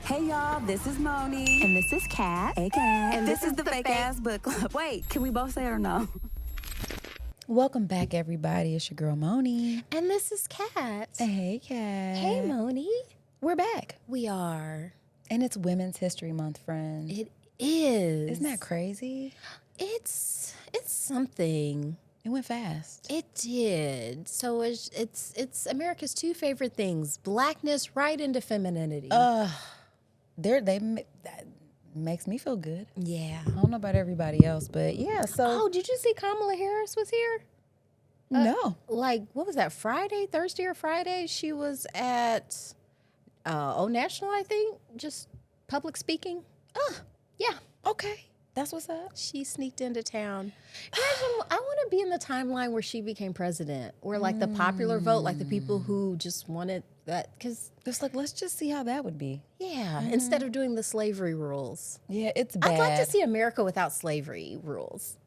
Hey y'all, this is Moni. And this is Kat. Hey Kat. And this is the Fake Ass Book Club. Wait, can we both say it or no? Welcome back, everybody. It's your girl, Moni. And this is Kat. Hey, Kat. Hey, Moni. We're back. We are. And it's Women's History Month, friends. It is. Isn't that crazy? It's something. It went fast. It did. So it's America's two favorite things: blackness right into femininity. That makes me feel good. Yeah. I don't know about everybody else, but yeah. So. Oh, did you see Kamala Harris was here? No. Like, what was that? Thursday or Friday? She was at Old National, I think, just public speaking. Yeah. Okay. That's what's up. She sneaked into town. Imagine, I want to be in the timeline where she became president, or like the popular vote, like the people who just wanted that. Because it's like, let's just see how that would be. yeah, instead of doing the slavery rules. Yeah, it's bad. I'd like to see America without slavery rules.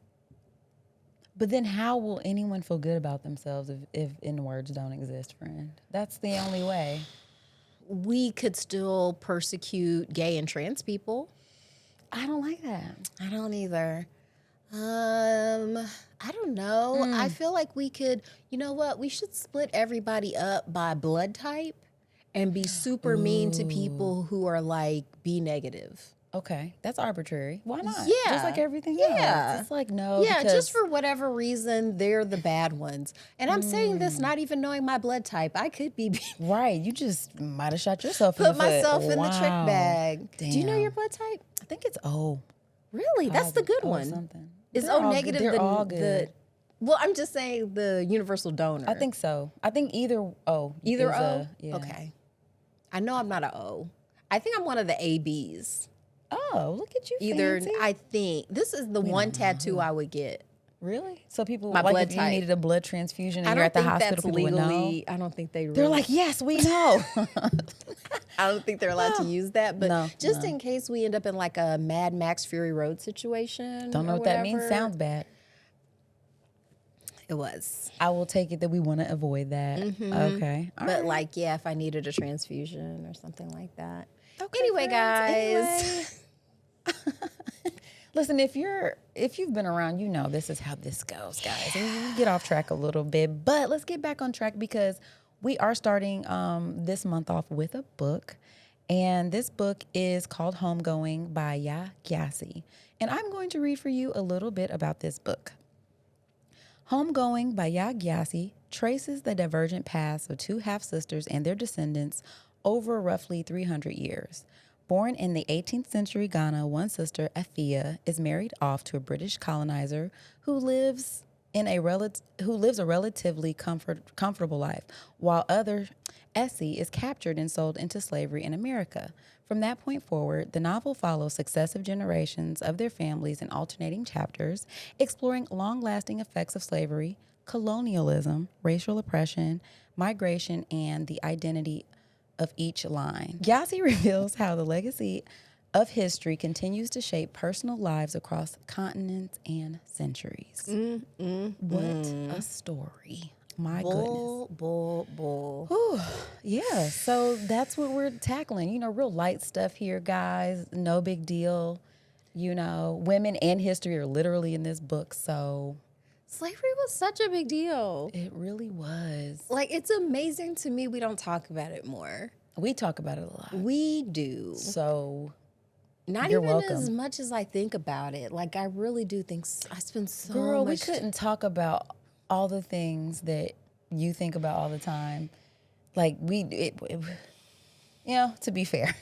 But then how will anyone feel good about themselves if N-words don't exist, friend? That's the only way. We could still persecute gay and trans people. I don't like that. I don't either. I don't know. I feel like we could, you know what? We should split everybody up by blood type and be super mean to people who are like B negative. Okay, that's arbitrary. Why not? Yeah. Just like everything Yeah. else. It's like, no. Yeah, because just for whatever reason, they're the bad ones. And I'm saying this not even knowing my blood type. I could be right. You just might have shot yourself in the put foot. myself in the trick Wow. bag. Damn. Do you know your blood type? I think it's O. Really? That's the good O one. something. Is They're O all good. negative They're all good. well, I'm just saying the universal donor. I think so. I think either O. Either is O? yeah. Okay. I know I'm not an O. I think I'm one of the ABs. Oh, look at you. Either, fancy. I think, this is the one tattoo I would get. Really? So people, My like blood if you type. needed a blood transfusion I and don't you're at the think hospital, that's people would know. legally, I don't think they really. They're like, yes, we know. I don't think they're allowed to use that, but No, just in case we end up in like a Mad Max Fury Road situation. Don't know or what that means. whatever. Sounds bad. It was. I will take it that we want to avoid that. Okay. All But right. like, yeah, if I needed a transfusion or something like that. Okay, Anyway, friends, guys. Listen, if you've been around, you know this is how this goes, guys. And we get off track a little bit, but let's get back on track because we are starting this month off with a book. And this book is called Homegoing by Yaa Gyasi. And I'm going to read for you a little bit about this book. Homegoing by Yaa Gyasi traces the divergent paths of two half-sisters and their descendants over roughly 300 years. Born in the 18th century Ghana, one sister, Effia, is married off to a British colonizer who lives a relatively comfortable life, while other Essie is captured and sold into slavery in America. From that point forward, the novel follows successive generations of their families in alternating chapters, exploring long-lasting effects of slavery, colonialism, racial oppression, migration, and the identity of each line. Gyasi reveals how the legacy of history continues to shape personal lives across continents and centuries. What a story. My goodness. Bull. Whew. Yeah, so that's what we're tackling. You know, real light stuff here, guys. No big deal. You know, women and history are literally in this book, so Slavery was such a big deal. it really was. Like, it's amazing to me we don't talk about it more. We talk about it a lot. We do. So Not you're even welcome. as much as I think about it. Like, I really do think I spend so Girl, we much couldn't talk about all the things that you think about all the time. Like you know, to be fair,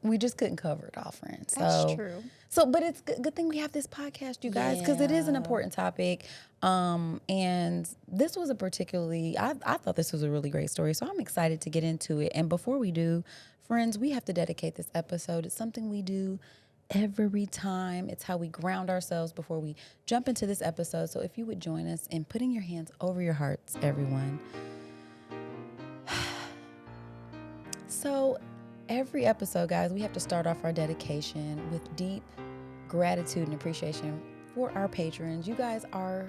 we just couldn't cover it all, friends. That's true. So, but it's good thing we have this podcast, you guys, because it is an important topic. And this was I thought this was a really great story. So I'm excited to get into it. And before we do, friends, we have to dedicate this episode. It's something we do every time. It's how we ground ourselves before we jump into this episode. So if you would join us in putting your hands over your hearts, everyone. So every episode, guys, we have to start off our dedication with deep gratitude and appreciation for our patrons. You guys are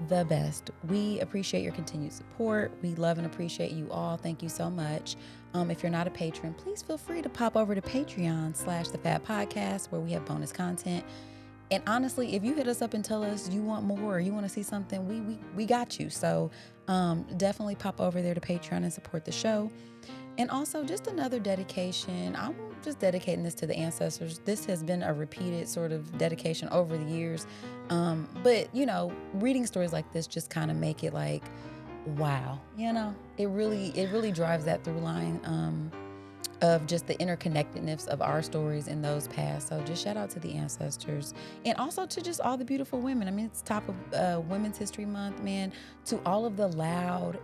the best. We appreciate your continued support. We love and appreciate you all. Thank you so much. If you're not a patron, please feel free to pop over to Patreon/The Fat Podcast, where we have bonus content. And honestly, if you hit us up and tell us you want more, or you want to see something, we got you. So definitely pop over there to Patreon and support the show. And also, just another dedication. I'm just dedicating this to the ancestors. This has been a repeated sort of dedication over the years. But, reading stories like this just kind of make it like, wow, it really drives that through line of just the interconnectedness of our stories in those past. So just shout out to the ancestors, and also to just all the beautiful women. I mean, it's top of Women's History Month, man. To all of the loud,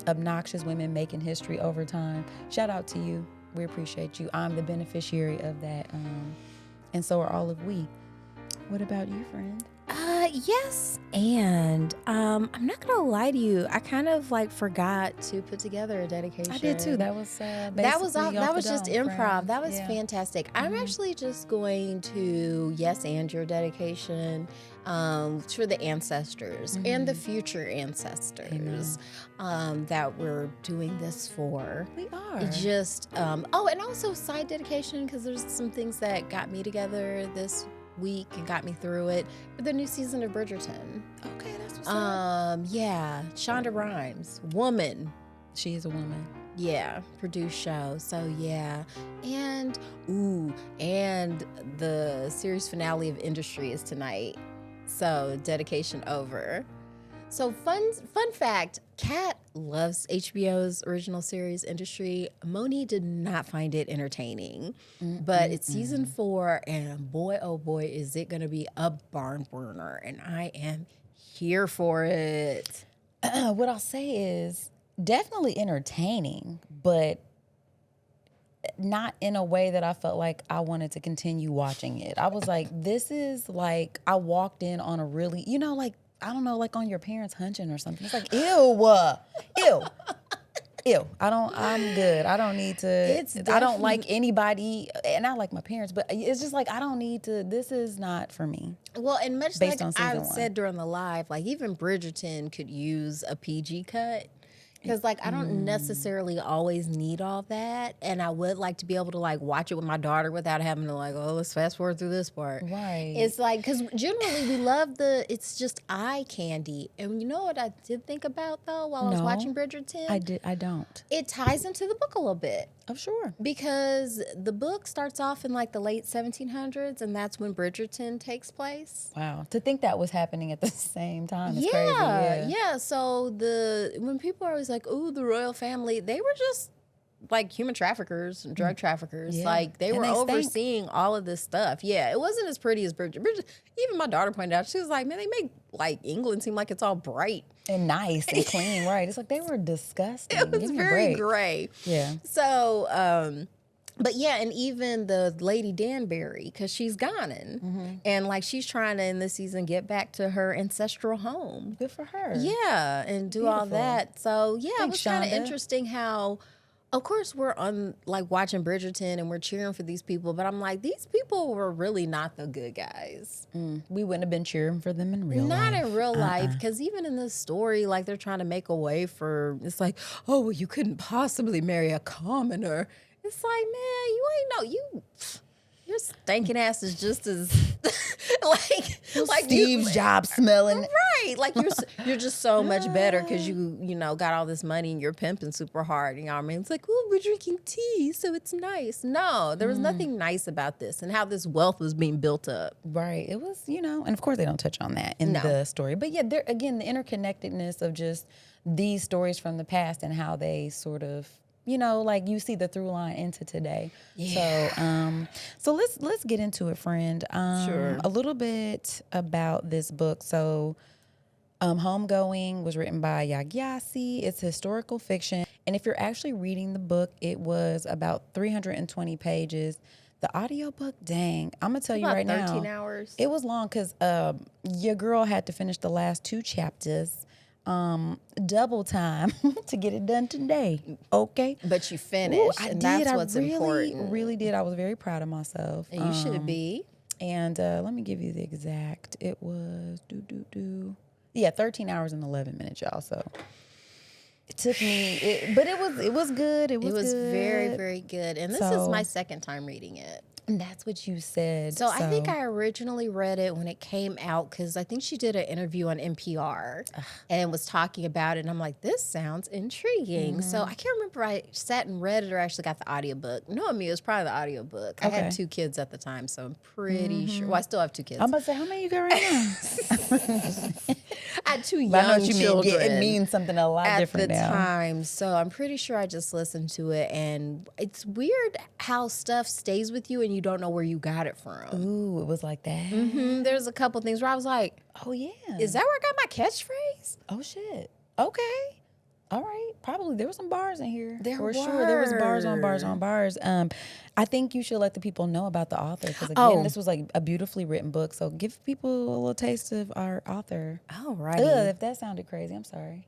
obnoxious women making history over time, shout out to you. We appreciate you. I'm the beneficiary of that, and so are all of we. What about you, friend? Yes, and I'm not gonna lie to you. I kind of forgot to put together a dedication. I did too. That was just improv. friend. That was fantastic. I'm actually just going to and your dedication for the ancestors and the future ancestors that we're doing this for. We are just and also side dedication, because there's some things that got me together this week and got me through it for the new season of Bridgerton. Okay, that's what's up. Shonda Rhimes, woman. She is a woman. Yeah, produced show. So yeah. And the series finale of Industry is tonight. So dedication over. So fun fact, Kat loves HBO's original series Industry. Moni did not find it entertaining, but it's season 4, and boy, oh boy, is it going to be a barn burner, and I am here for it. What I'll say is definitely entertaining, but not in a way that I felt like I wanted to continue watching it. I was like, this is like, I walked in on a really, I don't know, like on your parents hunching or something. It's like, ew. I'm good. I don't need to, I don't like anybody, and I like my parents, but it's just like, I don't need to, this is not for me. Well, and much Based like on season I 1. said during the live, even Bridgerton could use a PG cut. Because, I don't necessarily always need all that. And I would like to be able to, watch it with my daughter without having to, let's fast forward through this part. Right. It's because generally we love it's just eye candy. And you know what I did think about, though, while I was watching Bridgerton? I don't. It ties into the book a little bit. Oh, sure. Because the book starts off in, the late 1700s, and that's when Bridgerton takes place. Wow. To think that was happening at the same time is crazy. Yeah. So when people are always like, "Ooh, the royal family," they were just human traffickers and drug traffickers. Yeah. They were overseeing all of this stuff. Yeah, it wasn't as pretty as Bridgerton. Even my daughter pointed out, she was like, "Man, they make England seem like it's all bright and nice and clean." Right. It's like they were disgusting. It was very gray. Yeah. So, but yeah, and even the Lady Danbury, because she's Ghanan, and she's trying to in this season get back to her ancestral home. Good for her. Yeah, and do all that. So yeah, Thanks, it was kind of Shonda. interesting how, of course, we're on watching Bridgerton and we're cheering for these people, but I'm like, these people were really not the good guys. We wouldn't have been cheering for them in real life. Not in real life, because even in this story, they're trying to make a way for. It's like, oh, well, you couldn't possibly marry a commoner. It's like, man, you ain't your stinking ass is just as Steve Jobs smelling. Right. You're just so much better because you got all this money and you're pimping super hard. You know what I mean? It's like, oh, we're drinking tea, so it's nice. No, there was nothing nice about this and how this wealth was being built up. Right. It was, and of course they don't touch on that in the story. But yeah, there again, the interconnectedness of just these stories from the past and how they sort of, you see the through line into today. Yeah. So let's get into it, friend. Sure. A little bit about this book. So, Homegoing was written by Yaa Gyasi. It's historical fiction, and if you're actually reading the book, it was about 320 pages. The audiobook, dang, I'm gonna tell you right now, 13 hours. It was long because your girl had to finish the last 2 chapters. Double time to get it done today. Okay. But you finished. I and did. That's what's important. Really did. I was very proud of myself. And you should be. And let me give you the exact. It was Yeah, 13 hours and 11 minutes, y'all. So it took me, but it was good. It was good. Very, very good. And this is my second time reading it. And that's what you said. So I think I originally read it when it came out because I think she did an interview on NPR and was talking about it. And I'm like, this sounds intriguing. So I can't remember if I sat and read it or actually got the audiobook. Knowing me, it was probably the audiobook. I had 2 kids at the time, so I'm pretty sure. Well, I still have 2 kids. I'm about to say, how many you got right now? I had 2 young children. It means something a lot different now. At the time. So I'm pretty sure I just listened to it. And it's weird how stuff stays with you and you don't know where you got it from. Ooh, it was like that. There's a couple things where I was like, oh yeah, is that where I got my catchphrase? Oh shit. Okay. All right. Probably there were some bars in here. For sure. There was bars on bars on bars. I think you should let the people know about the author because again, this was like a beautifully written book. So give people a little taste of our author. All right. If that sounded crazy, I'm sorry.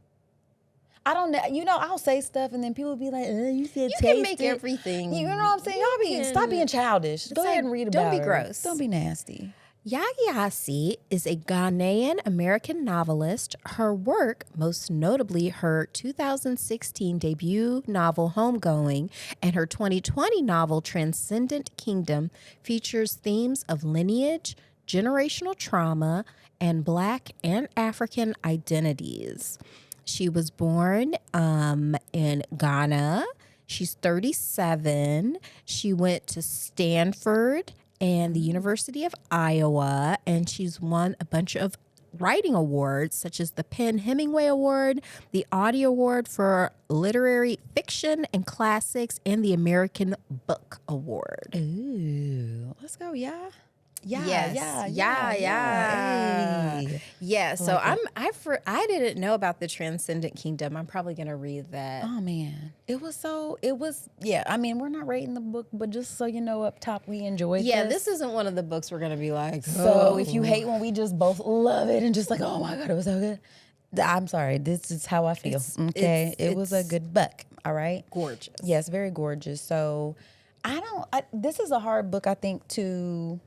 I don't know. You know, I'll say stuff and then people be like, you said taste can make it. everything. You know what I'm saying? Stop being childish. Go ahead and read about Don't be her. gross. Don't be nasty. Yaa Gyasi is a Ghanaian-American novelist. Her work, most notably her 2016 debut novel Homegoing and her 2020 novel Transcendent Kingdom, features themes of lineage, generational trauma, and Black and African identities. She was born in Ghana. She's 37. She went to Stanford and the University of Iowa, and she's won a bunch of writing awards, such as the Penn Hemingway Award, the Audie Award for Literary Fiction and Classics, and the American Book Award. Ooh, let's go, yeah. Yeah. Yeah. So I didn't know about the Transcendent Kingdom. I'm probably gonna read that. Oh man, it was. Yeah. I mean, we're not rating the book, but just so you know, up top, we enjoyed. Yeah, this isn't one of the books we're gonna be like. So if you hate when we just both love it and just like, oh my god, it was so good. I'm sorry. This is how I feel. It was a good book. All right. Gorgeous. Yes, very gorgeous. So this is a hard book, I think, to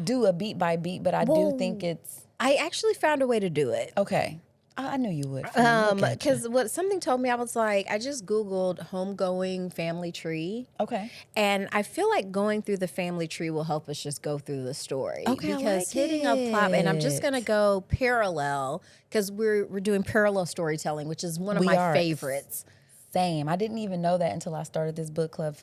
do a beat by beat, but I do think it's. I actually found a way to do it. Okay. I knew you would. Because what something told me, I was like, I just Googled homegoing family tree. Okay. And I feel like going through the family tree will help us just go through the story. Okay, because hitting a plot, and I'm just gonna go parallel because we're doing parallel storytelling, which is one of my favorites. Same. I didn't even know that until I started this book club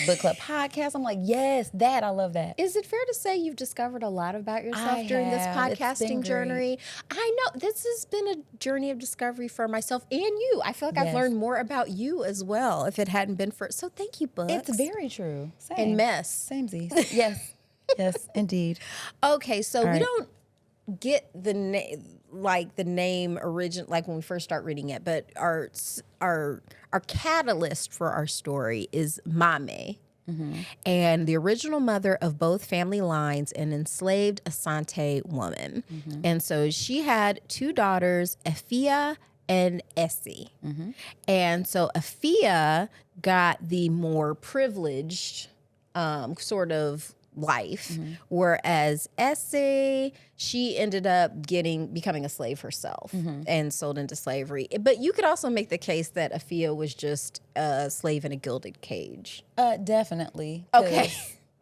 book club podcast. I'm like, yes, I love that. Is it fair to say you've discovered a lot about yourself during this podcasting journey? I know this has been a journey of discovery for myself and you. I feel like I've learned more about you as well. If it hadn't been for so, thank you, books. It's very true. Same. And mess. Samesies. Yes. Yes, indeed. Okay, so we don't get the name origin like when we first start reading it, but our catalyst for our story is Mame. And the original mother of both family lines, an enslaved Asante woman. And so she had 2 daughters, Effia and Essie. And so Effia got the more privileged sort of life, whereas Essie, she ended up becoming a slave herself and sold into slavery. But you could also make the case that Effia was just a slave in a gilded cage. Definitely. Okay.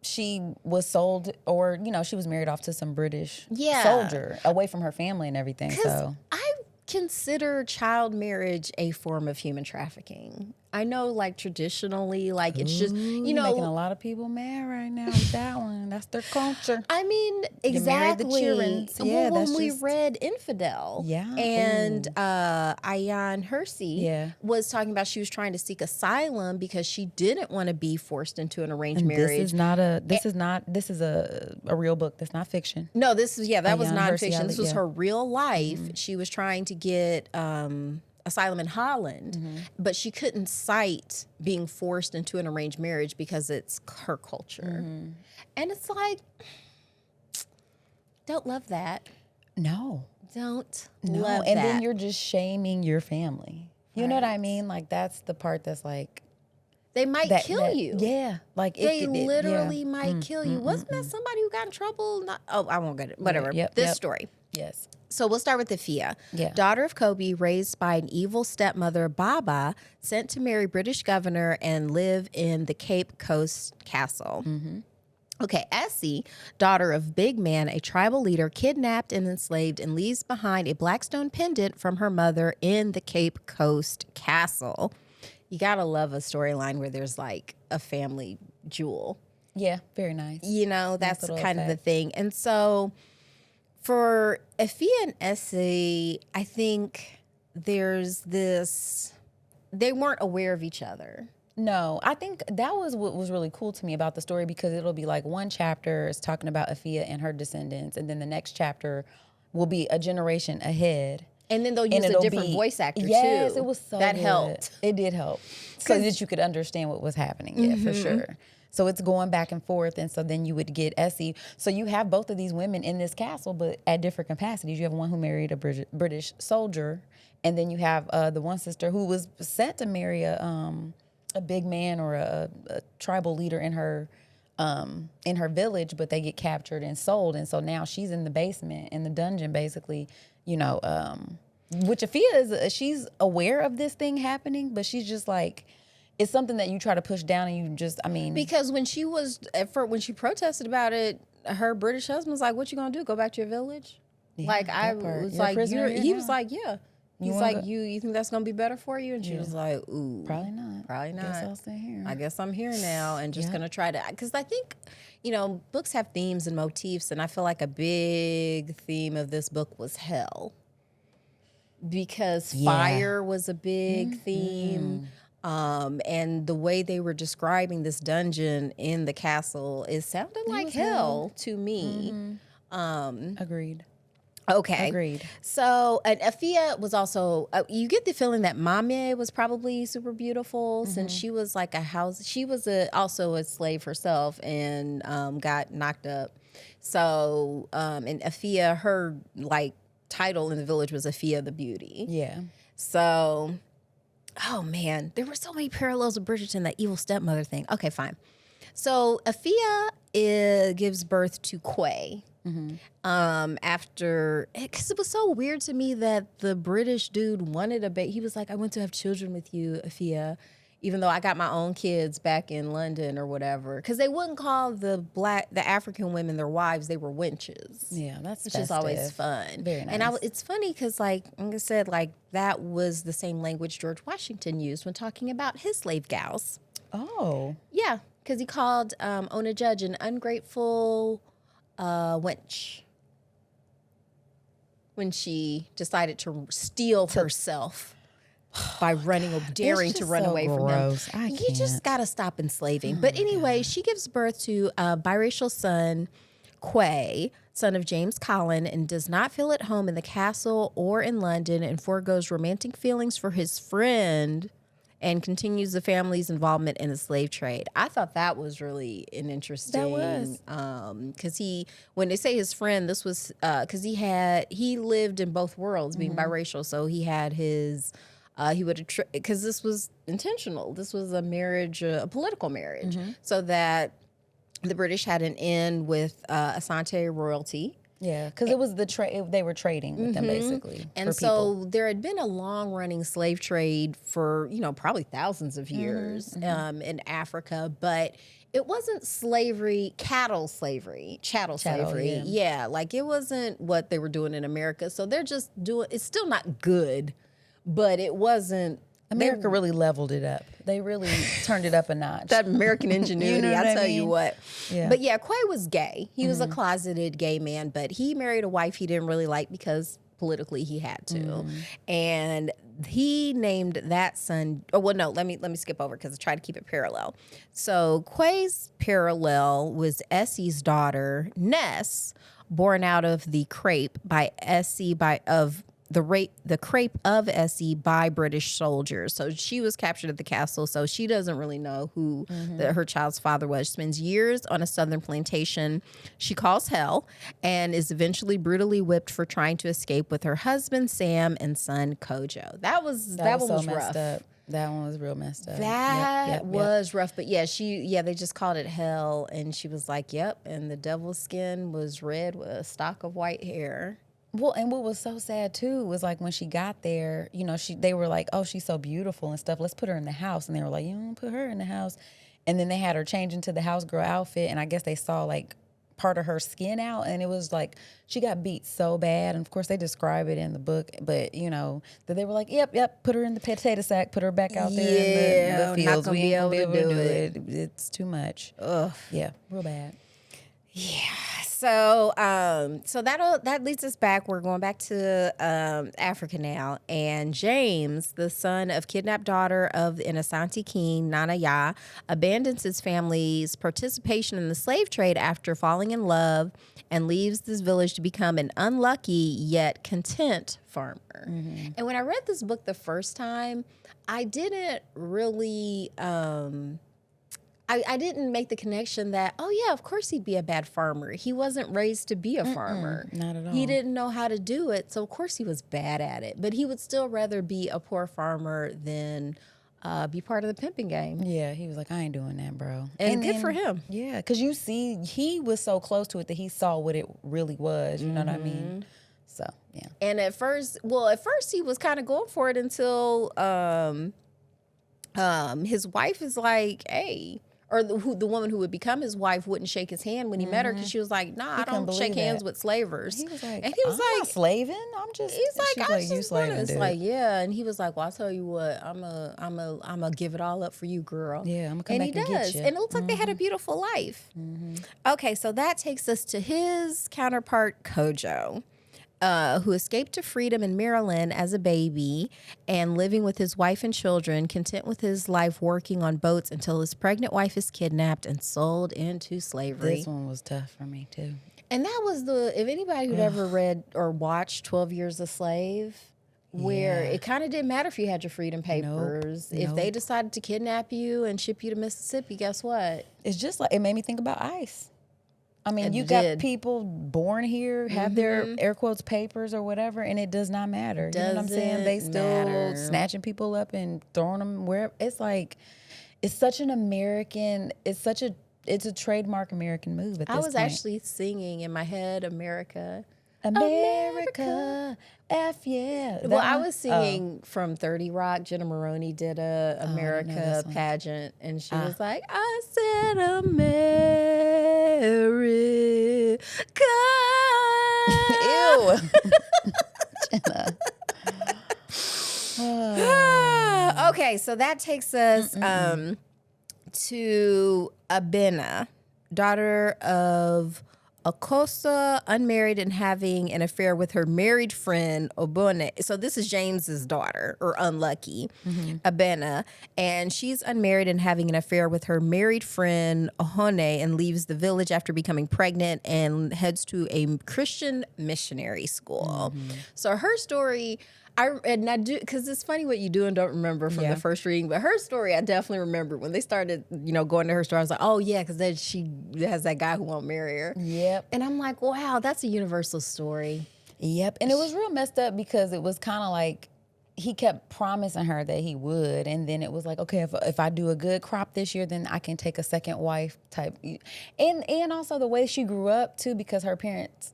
She was sold, or she was married off to some British soldier away from her family and everything. So I consider child marriage a form of human trafficking. I know, like, traditionally, like, it's just, making a lot of people mad right now with that one. That's their culture. I mean, exactly. Yeah, when we read Infidel, and Ayan Hersey was talking about she was trying to seek asylum because she didn't want to be forced into an arranged marriage. This is a real book. That's not fiction. No, that was nonfiction. This was yeah. her real life. She was trying to get asylum in Holland, but she couldn't cite being forced into an arranged marriage because it's her culture. And it's like, don't love that. No. Don't No. love And that. then you're just shaming your family. You know what I mean? Like, that's the part that's like, they might kill you. Yeah. Like they literally might kill you. Wasn't that somebody who got in trouble? I won't get it. Whatever. Yep, This story. Yes. So we'll start with Effia. Yeah. Daughter of Kobe, raised by an evil stepmother, Baba, sent to marry British governor and live in the Cape Coast castle. Okay, Essie, daughter of Big Man, a tribal leader, kidnapped and enslaved and leaves behind a black stone pendant from her mother in the Cape Coast castle. You gotta love a storyline where there's like a family jewel. Yeah, very nice. You know, that's little kind of the effect. thing. And so for Effia and Essie, I think there's this, they weren't aware of each other. No, I think that was what was really cool to me about the story, because it'll be like one chapter is talking about Effia and her descendants, and then the next chapter will be a generation ahead. And then they'll use a it'll different be- voice actor too. Yes, it was so that good. helped. It did help, so that you could understand what was happening. Yeah, for sure. So it's going back and forth, and so then you would get Essie. So you have both of these women in this castle, but at different capacities. You have one who married a British soldier, and then you have the one sister who was sent to marry a big man or a tribal leader in her village, but they get captured and sold, and so now she's in the basement, in the dungeon, basically. You know, which Effia she's aware of this thing happening, but she's just like, it's something that you try to push down, and you just, I mean, Because when she protested about it, her British husband was like, "What you gonna do? Go back to your village?" Like I that part. was You're a like, prisoner here he now. was like, "Yeah." He's wanna like, go- "You think that's gonna be better for you?" And she was like, "Ooh, probably not. probably not. Guess I'll stay here. I guess I'm here now and just gonna try to." Because I think, books have themes and motifs, and I feel like a big theme of this book was hell. Because fire was a big theme. And the way they were describing this dungeon in the castle, it sounded like hell to me. Agreed. Okay. Agreed. So, and Effia was also, you get the feeling that Mame was probably super beautiful since she was like she was also a slave herself and got knocked up. So, and Effia, her like title in the village was Effia the Beauty. Yeah. So, oh man, there were so many parallels with Bridgerton, that evil stepmother thing. Okay, fine. So Effia gives birth to Quay. After, because it was so weird to me that the British dude wanted a baby. He was like, "I want to have children with you, Effia," even though I got my own kids back in London or whatever. Because they wouldn't call the African women their wives; they were wenches. Yeah, that's which is always festive. fun. Very nice. And it's funny because, like I said, like that was the same language George Washington used when talking about his slave gals. Oh. Yeah, because he called Ona Judge an ungrateful wench when she decided to steal herself by daring to run so away gross. from him. I You can't. just got to stop enslaving. But anyway, she gives birth to a biracial son, Quay, son of James Collin, and does not feel at home in the castle or in London, and foregoes romantic feelings for his friend and continues the family's involvement in the slave trade. I thought that was really an interesting. That was. Because when they say his friend, this was because he lived in both worlds, being biracial. So he had his, because this was intentional. This was a marriage, a political marriage, so that the British had an in with Asante royalty. Yeah, because it was they were trading with them basically. And for so people. there had been a long-running slave trade for, probably thousands of years in Africa, but it wasn't slavery, chattel slavery. Yeah, like it wasn't what they were doing in America. So they're just it's still not good, but it wasn't. America really leveled it up. They really turned it up a notch. That American ingenuity, what I'll I tell you mean? what. Yeah. But yeah, Quay was gay. He was a closeted gay man, but he married a wife he didn't really like because politically he had to. And he named that son, let me skip over because I try to keep it parallel. So Quay's parallel was Essie's daughter, Ness, born out of the crepe by Essie the crepe of Essie by British soldiers. So she was captured at the castle, so she doesn't really know who her child's father was. She spends years on a southern plantation she calls hell and is eventually brutally whipped for trying to escape with her husband, Sam, and son, Kojo. That one was so rough. messed up. That one was real messed up. That was rough. But yeah, they just called it hell. And she was like, yep. And the devil's skin was red with a stalk of white hair. Well, and what was so sad too was like when she got there, they were like, "Oh, she's so beautiful and stuff. Let's put her in the house." And they were like, "You don't put her in the house." And then they had her change into the house girl outfit, and I guess they saw like part of her skin out, and it was like she got beat so bad. And of course, they describe it in the book, but that they were like, "Yep, put her in the potato sack, put her back out there in the fields. Not gonna We ain't be gonna be able to do it. it. It's too much." Ugh. Yeah, real bad. Yeah. So that leads us back. We're going back to Africa now. And James, the son of kidnapped daughter of the Asante king, Nana Yaa, abandons his family's participation in the slave trade after falling in love and leaves this village to become an unlucky yet content farmer. Mm-hmm. And when I read this book the first time, I didn't really... I didn't make the connection that, oh, yeah, of course he'd be a bad farmer. He wasn't raised to be a farmer. Not at all. He didn't know how to do it, so of course he was bad at it. But he would still rather be a poor farmer than be part of the pimping game. Yeah, he was like, I ain't doing that, bro. And good for him. Yeah, because you see, he was so close to it that he saw what it really was. You know what I mean? So, yeah. And at first he was kind of going for it until his wife is like, hey... Or the woman who would become his wife wouldn't shake his hand when he met her because she was like, "Nah, I don't shake hands with slavers." He was like, and he was I'm not slaving. I'm just. He's like, I you just slaving, it's dude. like, yeah. And he was like, "Well, I'll tell you what, I'm a give it all up for you, girl." Yeah, I'm gonna come and back and get you. And it looks like they had a beautiful life. Okay, so that takes us to his counterpart, Kojo. Who escaped to freedom in Maryland as a baby and living with his wife and children, content with his life working on boats until his pregnant wife is kidnapped and sold into slavery. This one was tough for me, too. And that was if anybody who'd ever read or watched 12 Years a Slave, where it kind of didn't matter if you had your freedom papers. If they decided to kidnap you and ship you to Mississippi, guess what? It's just like, it made me think about ICE. I mean, you got people born here, have their air quotes papers or whatever, and it does not matter. You know what I'm saying? They still snatching people up and throwing them wherever. It's like, it's such an American, it's a trademark American move at this point. I was actually singing in my head, America. America, F yeah. Well, I was singing from 30 Rock. Jenna Maroney did a America pageant, and she was like, I said America. Ew. Okay, so that takes us to Abena, daughter of Akosa, unmarried and having an affair with her married friend, Obone. So this is James's daughter, or unlucky, Abena. And she's unmarried and having an affair with her married friend, Ohone, and leaves the village after becoming pregnant and heads to a Christian missionary school. So her story... I do, because it's funny what you do and don't remember from the first reading, but her story I definitely remember. When they started, going to her story, I was like, oh yeah, because she has that guy who won't marry her. Yep. And I'm like, wow, that's a universal story. Yep. And it was real messed up because it was kind of like he kept promising her that he would, and then it was like, okay, if I do a good crop this year, then I can take a second wife type. And also the way she grew up too, because her parents,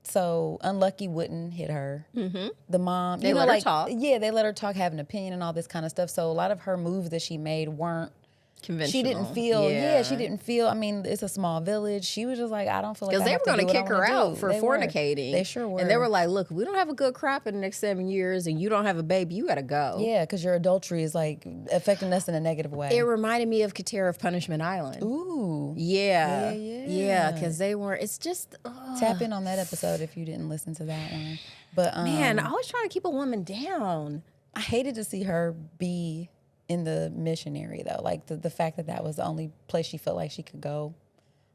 so unlucky wouldn't hit her. The mom, they let her talk. Yeah, they let her talk, have an opinion and all this kind of stuff. So a lot of her moves that she made weren't conventional. She didn't feel. I mean, it's a small village. She was just like, I don't feel like, because they were going to kick her out for fornicating. They sure were. And they were like, look, we don't have a good crop in the next 7 years, and you don't have a baby, you got to go. Yeah, because your adultery is like affecting us in a negative way. It reminded me of Katera of Punishment Island. Ooh. Yeah, because they weren't. It's just tap in on that episode if you didn't listen to that one. But man, I was trying to keep a woman down. I hated to see her be in the missionary though. Like the fact that was the only place she felt like she could go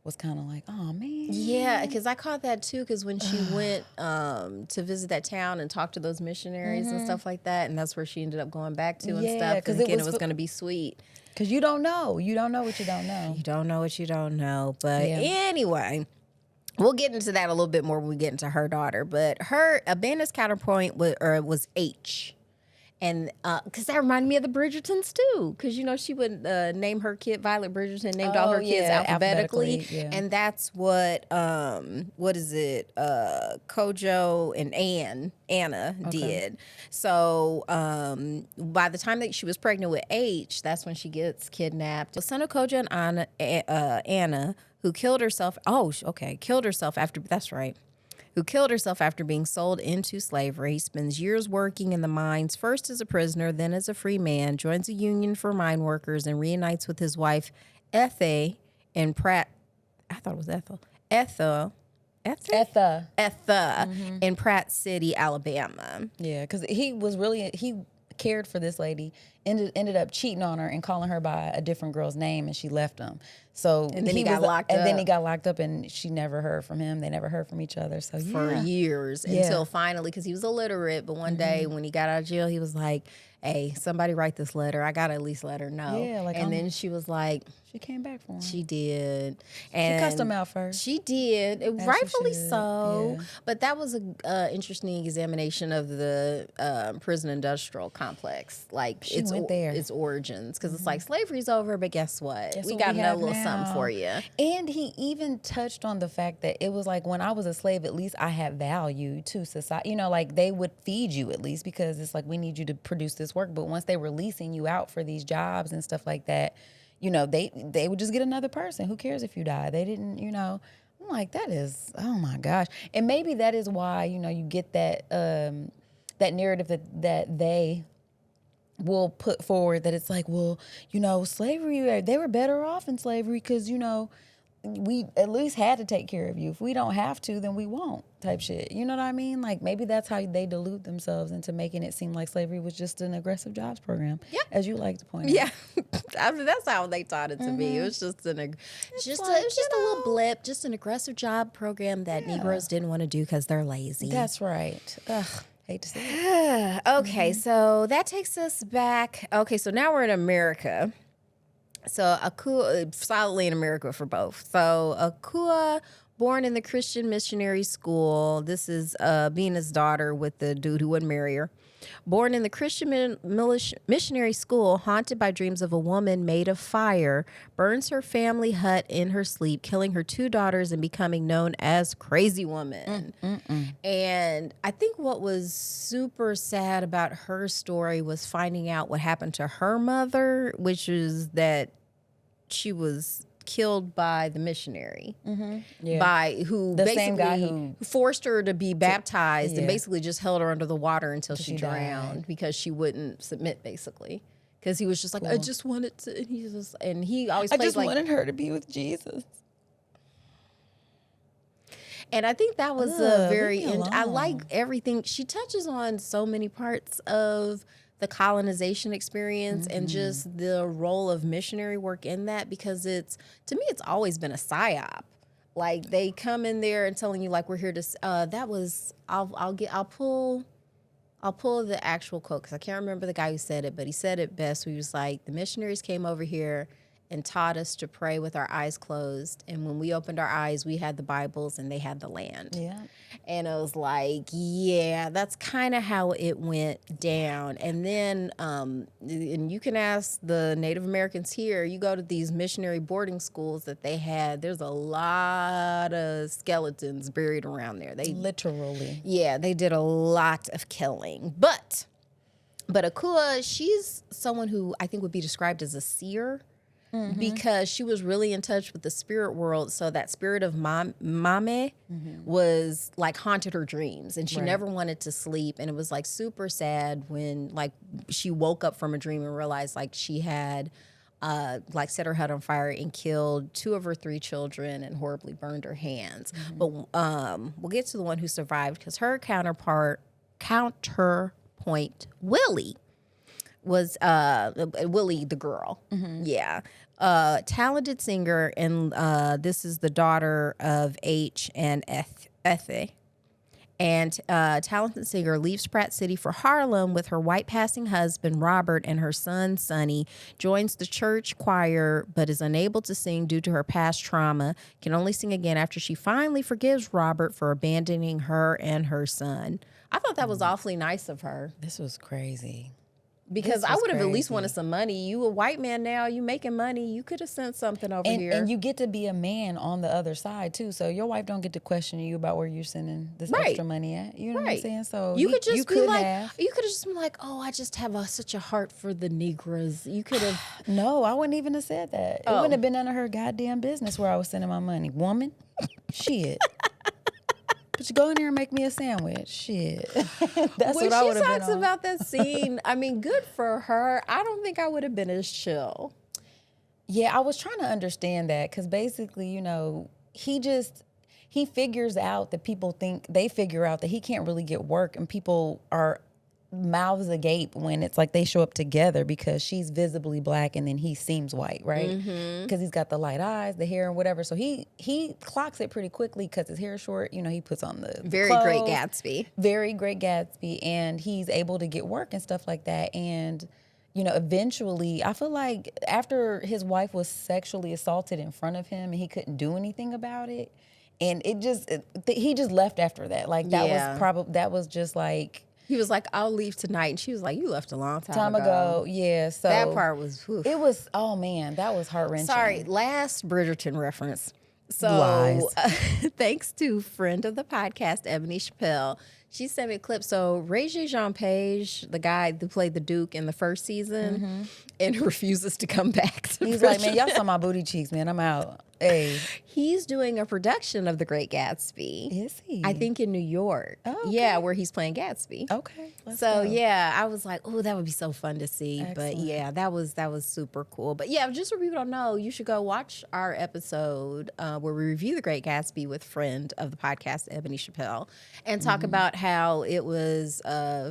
was kind of like, oh man. Yeah, because I caught that too. Because when she went to visit that town and talk to those missionaries and stuff like that, and that's where she ended up going back to and stuff. Because again, it was going to be sweet. Because you don't know what you don't know. You don't know what you don't know. But anyway. We'll get into that a little bit more when we get into her daughter. But her Abena's counterpoint was H. And because that reminded me of the Bridgertons too, because she would name her kid Violet Bridgerton, named all her kids alphabetically. Yeah. And that's what is it? Kojo and Anna did. So by the time that she was pregnant with H, that's when she gets kidnapped. The son of Kojo and Anna, who killed herself. Killed herself after. That's right. Who killed herself after being sold into slavery, spends years working in the mines, first as a prisoner, then as a free man, joins a union for mine workers, and reunites with his wife, Effia, in Pratt. I thought it was Ethel. Etha in Pratt City, Alabama. Yeah, because he cared for this lady, ended up cheating on her and calling her by a different girl's name, and she left him. So and then he got locked up. And then he got locked up, and she never heard from him. They never heard from each other. So for years until finally, because he was illiterate. But one day when he got out of jail, he was like, "Hey, somebody write this letter. I gotta at least let her know." Yeah, and then she was like, she came back for him. She did. And she cussed him out first. She did, rightfully so. Yeah. But that was a interesting examination of the prison industrial complex, like its origins, because it's like slavery's over, but guess what? We got another little something for you. And he even touched on the fact that it was like when I was a slave, at least I had value to society. Like they would feed you at least, because it's like we need you to produce this work. But once they were leasing you out for these jobs and stuff like that, they would just get another person. Who cares if you die? They didn't, I'm like, that is, oh my gosh. And maybe that is why, you get that that narrative that they will put forward, that it's like, well, slavery, they were better off in slavery because, we at least had to take care of you. If we don't have to, then we won't, type shit. You know what I mean? Like maybe that's how they delude themselves into making it seem like slavery was just an aggressive jobs program. Yeah, as you like to point out. Yeah, I mean that's how they taught it to be. It was just a little blip, just an aggressive job program that Negroes didn't want to do because they're lazy. That's right. Ugh. Hate to see it. Okay, so that takes us back. Okay, so now we're in America. So Akua, solidly in America for both. So Akua, born in the Christian missionary school. This is Bina's daughter with the dude who wouldn't marry her. Born in the Christian missionary school, haunted by dreams of a woman made of fire, burns her family hut in her sleep, killing her 2 daughters and becoming known as Crazy Woman. And I think what was super sad about her story was finding out what happened to her mother, which is that she was killed by the missionary, by who the basically same guy who forced her to be baptized and basically just held her under the water until she drowned died. Because she wouldn't submit, basically. Because he was just like, I just wanted to, and he always I played just like, wanted her to be with Jesus. And I think that was a very, I like everything. She touches on so many parts of the colonization experience and just the role of missionary work in that, because to me, it's always been a psyop. Like they come in there and telling you like, we're here to, I'll pull the actual quote, because I can't remember the guy who said it, but he said it best. He was like, the missionaries came over here and taught us to pray with our eyes closed. And when we opened our eyes, we had the Bibles and they had the land. Yeah. And I was like, yeah, that's kind of how it went down. And then, and you can ask the Native Americans here, you go to these missionary boarding schools that they had, there's a lot of skeletons buried around there. They literally. Yeah, they did a lot of killing. But Akua, she's someone who I think would be described as a seer. Because she was really in touch with the spirit world. So that spirit of Mame was like haunted her dreams, and she never wanted to sleep. And it was like super sad when like she woke up from a dream and realized like she had like set her hut on fire and killed 2 of her 3 children and horribly burned her hands. But we'll get to the one who survived, because her counterpoint Willie was Willie the girl. Yeah. Talented singer, and this is the daughter of H and Effia. And talented singer leaves Pratt City for Harlem with her white passing husband, Robert, and her son, Sonny, joins the church choir, but is unable to sing due to her past trauma, can only sing again after she finally forgives Robert for abandoning her and her son. I thought that was awfully nice of her. This was crazy. Because I would have at least wanted some money. You a white man now, you making money. You could have sent something over here. And you get to be a man on the other side too. So your wife don't get to question you about where you're sending this extra money at. You know what I'm saying? So you could just be like, you could have just been like, oh, I just have such a heart for the Negroes. You could have. No, I wouldn't even have said that. It wouldn't have been none of her goddamn business where I was sending my money. Woman, shit. But you go in there and make me a sandwich. Shit. That's when what I would have been When she talks on. about that scene, I mean, good for her. I don't think I would have been as chill. Yeah, I was trying to understand that because basically, you know, he figures out that they figure out that he can't really get work, and people are mouths agape when it's like they show up together because she's visibly black and then he seems white, right? Because he's got the light eyes, the hair and whatever. So he clocks it pretty quickly because his hair is short. You know, he puts on the Very clothes, Great Gatsby. Very Great Gatsby. And he's able to get work and stuff like that. And, you know, eventually, I feel like after his wife was sexually assaulted in front of him and he couldn't do anything about it, and he just left after that. Like that was just like, he was like, I'll leave tonight. And she was like, you left a long time ago. Yeah. So that part was, oof. It was, oh man, that was heart-wrenching. Sorry, last Bridgerton reference. So Lies. Thanks to friend of the podcast, Ebony Chappelle, she sent me a clip. So Regé Jean Page, the guy who played the Duke in the first season, and refuses to come back to He's like, man, y'all saw my booty cheeks, man. I'm out. Hey. He's doing a production of The Great Gatsby. Is he? I think in New York. Oh, okay. Yeah, where he's playing Gatsby. Okay. So yeah, I was like, oh, that would be so fun to see. Excellent. But yeah, that was super cool. But yeah, just so people don't know, you should go watch our episode where we review The Great Gatsby with friend of the podcast, Ebony Chappelle, and talk about how it was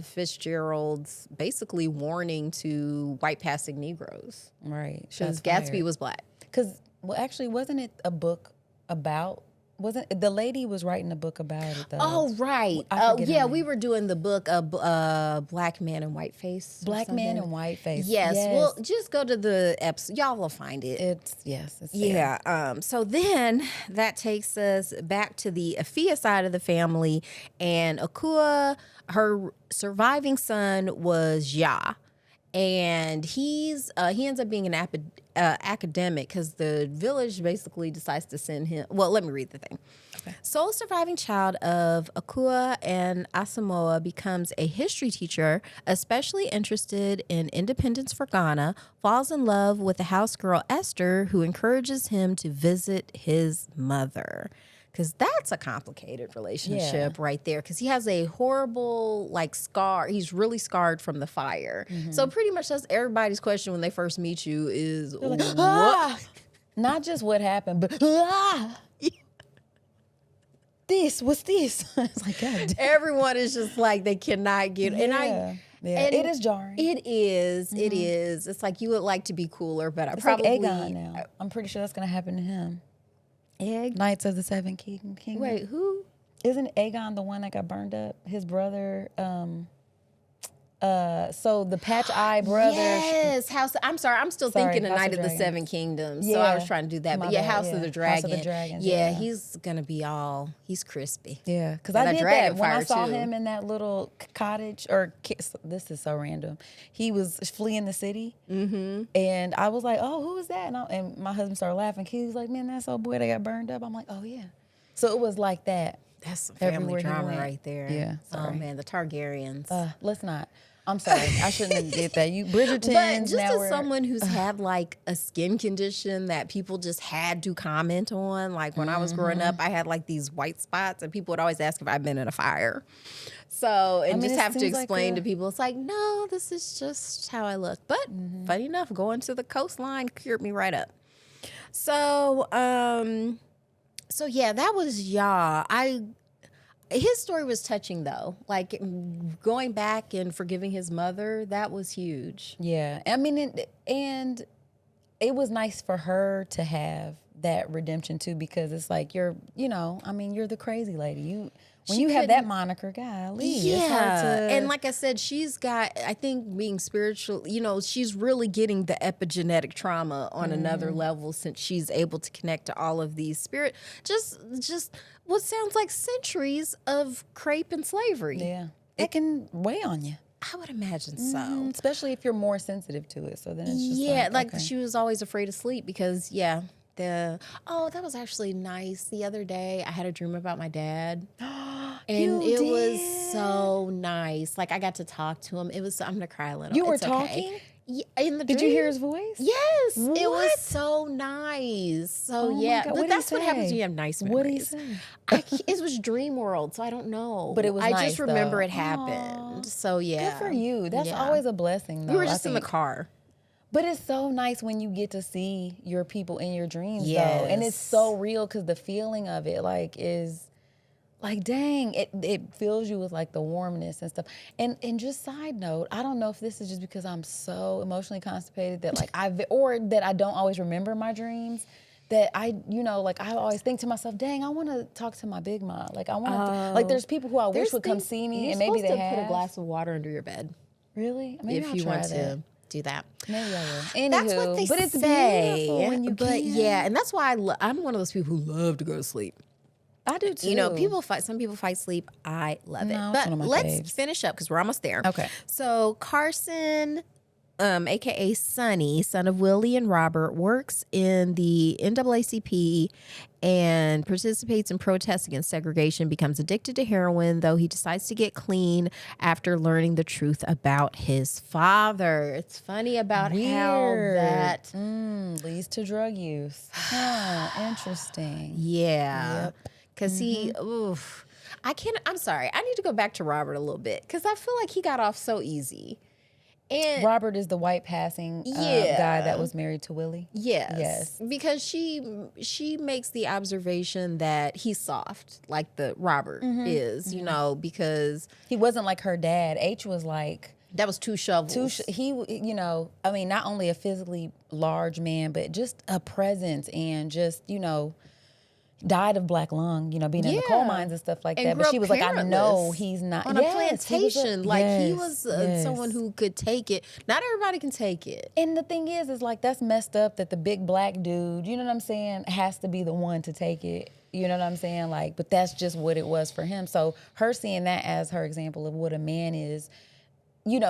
Fitzgerald's basically warning to white passing Negroes. Right. Because Gatsby was black. Because, well, actually, wasn't it a book about... Wasn't the lady was writing a book about it though? Oh right, yeah, we were doing the book of Black Man and White Face. Black Man and White Face. Yes. Well, just go to the episode. Y'all will find it. It's yeah. So then that takes us back to the Effia side of the family, and Akua, her surviving son was Yaa. And he ends up being an academic because the village basically decides to send him. Well, let me read the thing. Okay. Sole surviving child of Akua and Asamoah becomes a history teacher, especially interested in independence for Ghana, falls in love with the house girl Esther, who encourages him to visit his mother. Because that's a complicated relationship right there. Because he has a horrible, scar. He's really scarred from the fire. Mm-hmm. So pretty much that's everybody's question when they first meet you is, like, what? Not just what happened, but what's this? It's like, God damn. Everyone is just like, they cannot get, and it is jarring. It is. Mm-hmm. It is. It's like, you would like to be cooler, but it's like Aegon now. I'm pretty sure that's going to happen to him. Knights of the Seven Kingdoms. Wait, who? Isn't Aegon the one that got burned up? His brother, so the Patch Eye brother. Yes, I'm sorry, I'm still thinking the Knight of the Seven Kingdoms. Yeah. So I was trying to do that. But House of the Dragon. House of the Dragons. Yeah, he's gonna be he's crispy. Yeah, because I did that when I saw him in that little cottage. This is so random. He was fleeing the city, and I was like, "Oh, who is that?" And my husband started laughing. He was like, "Man, that's old boy that got burned up." I'm like, "Oh yeah." So it was like that. That's some family drama right there. Yeah. Sorry. Oh man, the Targaryens. Let's not. I'm sorry. I shouldn't have did that. You Bridgerton. But just as someone who's had a skin condition that people just had to comment on, like when I was growing up, I had these white spots, and people would always ask if I'd been in a fire. So, just have to explain to people, it's like, no, this is just how I look. But funny enough, going to the coastline cured me right up. So, yeah, that was Yaa. His story was touching, though. Going back and forgiving his mother, that was huge. Yeah. I mean, and it was nice for her to have that redemption, too, because it's like you're the crazy lady. When you have that moniker, golly, it's hard to... And like I said, she's got, I think being spiritual, she's really getting the epigenetic trauma on another level since she's able to connect to all of these just what sounds like centuries of crepe and slavery. Yeah. It can weigh on you. I would imagine so. Especially if you're more sensitive to it. So then it's just like okay. she was always afraid of sleep because that was actually nice. The other day I had a dream about my dad. And it was so nice. Like I got to talk to him. I'm gonna cry a little. You were It's talking? Okay. Yeah, in the Did dream. you hear his voice? Yes. What? It was so nice. So my yeah, God. but that's what happens when you have nice memories. What did he say? It was dream world, so I don't know. But it was I nice, just remember though. it happened. So yeah. Good for you. That's Yeah. always a blessing, though. We were just I in the think. car. But it's so nice when you get to see your people in your dreams, though. And it's Yes. so real because the feeling of it, like, is like, dang, it fills you with like the warmness and stuff. And just side note, I don't know if this is just because I'm so emotionally constipated that like or that I don't always remember my dreams. That I always think to myself, dang, I want to talk to my big mom. Like I want to, like there's people who I wish would come see me, and maybe they supposed have. to put a glass of water under your bed. Really? Maybe If I'll you try want that. to do that. Maybe I will. Anywho, That's what they but it's say. beautiful when you but can. yeah, and that's why I'm one of those people who love to go to sleep. I do too. You know, some people fight sleep. I love it. No, it's But one of my let's faves. finish up because we're almost there. Okay. So Carson, aka Sonny, son of Willie and Robert, works in the NAACP and participates in protests against segregation, becomes addicted to heroin, though he decides to get clean after learning the truth about his father. It's funny about how Weird. that Leads to drug use. Huh, interesting. Yeah. Yep. Because I'm sorry. I need to go back to Robert a little bit because I feel like he got off so easy. And Robert is the white passing Yeah. guy that was married to Willie. yes. Because she makes the observation that he's soft, like the Robert is, you know, because He wasn't like her dad. H was like that was two shovels. I mean, not only a physically large man, but just a presence and just, died of black lung, being in the coal Yeah. mines and stuff like And that. grew But she up was like, I know parentless he's not on Yes, a plantation. He was yes. someone who could take it. Not everybody can take it. And the thing is like that's messed up that the big black dude, you know what I'm saying, has to be the one to take it. You know what I'm saying? Like, but that's just what it was for him. So her seeing that as her example of what a man is,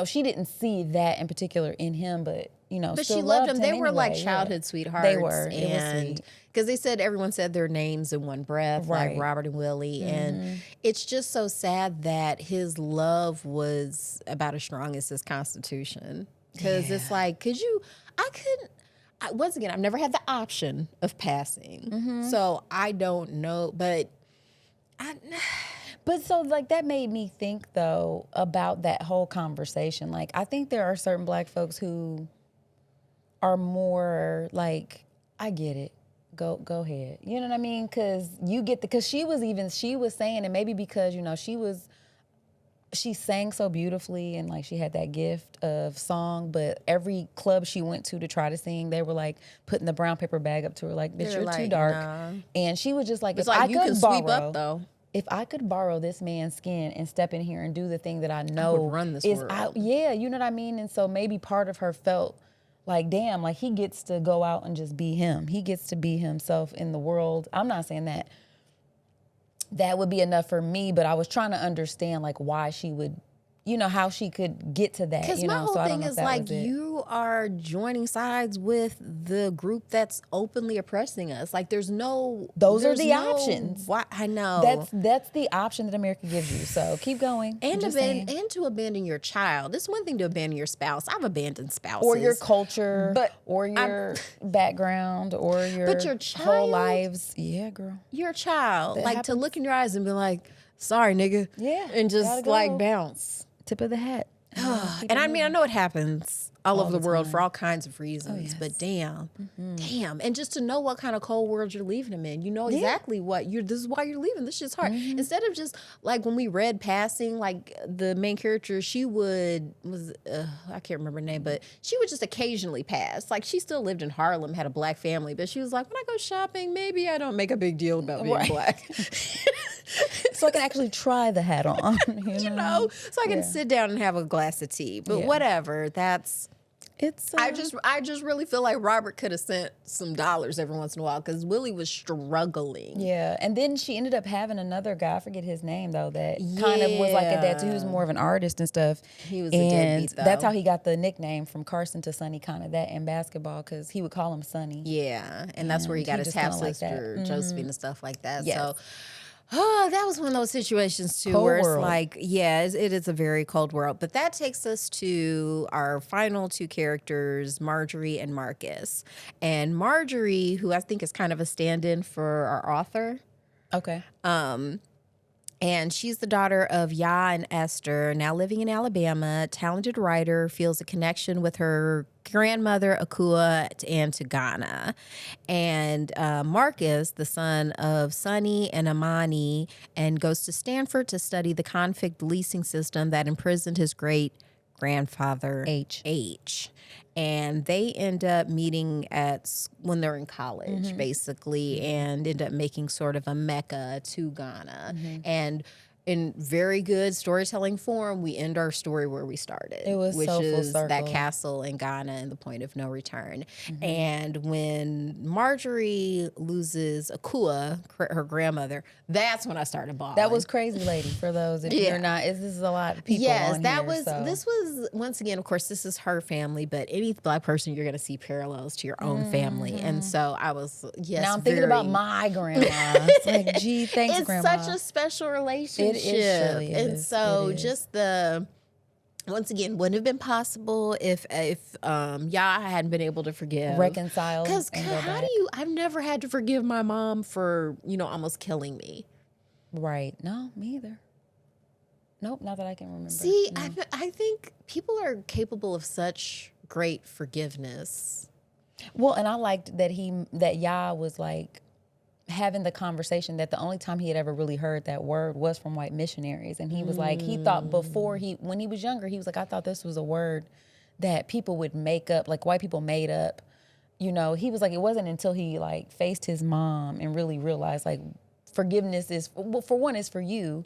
she didn't see that in particular in him, but But still she loved him. They were anyway. like Yeah. childhood sweethearts. They were. It was And sweet. because they said everyone said their names in one breath, like Right. Robert and Willie. And it's just so sad that his love was about as strong as his constitution. Because it's like, once again, I've never had the option of passing. So I don't know, but But so like that made me think though about that whole conversation. Like I think there are certain black folks who are more I get it. Go ahead. You know what I mean? Cause cause she was saying, and maybe because, she sang so beautifully and she had that gift of song, but every club she went to try to sing, they were putting the brown paper bag up to her bitch, They're you're too dark. nah. And she was just like, It's if I you could can borrow, sweep up though. if I could borrow this man's skin and step in here and do the thing that I know run this is world. you know what I mean? And so maybe part of her felt like, damn, he gets to go out and just be him. He gets to be himself in the world. I'm not saying that would be enough for me, but I was trying to understand why she would, how she could get to that. Because my whole so I don't thing know if is that was it. you are joining sides with the group that's openly oppressing us. Those are the options. Why, I know. That's the option that America gives you. So keep going. And I'm just saying. to abandon your child. It's one thing to abandon your spouse. I've abandoned spouses. Or your culture, But or your background, or your whole child? lives. Yeah, girl. Your child. That to happens. look in your eyes and be like, sorry, nigga. Yeah, And just gotta go. bounce. Tip of the hat. And I mean, I know it happens all over the world for all kinds of reasons, yes. but damn. And just to know what kind of cold world you're leaving them in, you know exactly this is why you're leaving. This shit's hard. Instead of just when we read Passing, the main character, I can't remember her name, but she would just occasionally pass. She still lived in Harlem, had a black family, but she was like, when I go shopping, maybe I don't make a big deal about being black. So I can actually try the hat on. You know? So I can sit down and have a glass of tea. But whatever, that's It's I just really feel like Robert could have sent some dollars every once in a while because Willie was struggling. yeah. And then she ended up having another guy, I forget his name though, that kind of was like a dad too. He was more of an artist and stuff. He was a deadbeat, though. That's how he got the nickname from Carson to Sonny, kind of that in basketball, because he would call him Sonny. Yeah, and that's where he got his just kinda half like that. sister Josephine and stuff like that. Yes. So. Oh, that was one of those situations too, Cold where it's world. like, yeah, it is a very cold world. But that takes us to our final two characters, Marjorie and Marcus. And Marjorie, who I think is kind of a stand-in for our author, Okay. and she's the daughter of Yaa and Esther, now living in Alabama. Talented writer, feels a connection with her grandmother, Akua, and to Ghana. And Marcus, the son of Sonny and Amani, and goes to Stanford to study the convict leasing system that imprisoned his great-grandfather, H. And they end up meeting when they're in college, basically, and end up making sort of a mecca to Ghana. And in very good storytelling form, we end our story where we started. It was which so full is that circle. castle in Ghana and the point of no return. And when Marjorie loses Akua, her grandmother, that's when I started bawling. That was Crazy Lady, for those if you're not. This is a lot of people Yes, on that here, was. so. This was once again. Of course, this is her family, but any Black person you're going to see parallels to your own family, and so I was. Yes, Now I'm thinking about my grandma. It's like, gee, thanks, it's Grandma. such a special relationship, surely and is. so It is. just the. Once again, wouldn't have been possible if Yaa hadn't been able to forgive, Reconcile. Because and go how back. do you? I've never had to forgive my mom for almost killing me. Right. No, me either. Nope, not that I can remember. See, No. I think people are capable of such great forgiveness. Well, and I liked that Yaa was like having the conversation that the only time he had ever really heard that word was from white missionaries. And he was like, he thought when he was younger, he was like, I thought this was a word that people would make up, like white people made up. He was like, it wasn't until he like faced his mom and really realized like forgiveness is, well, for one, is for you,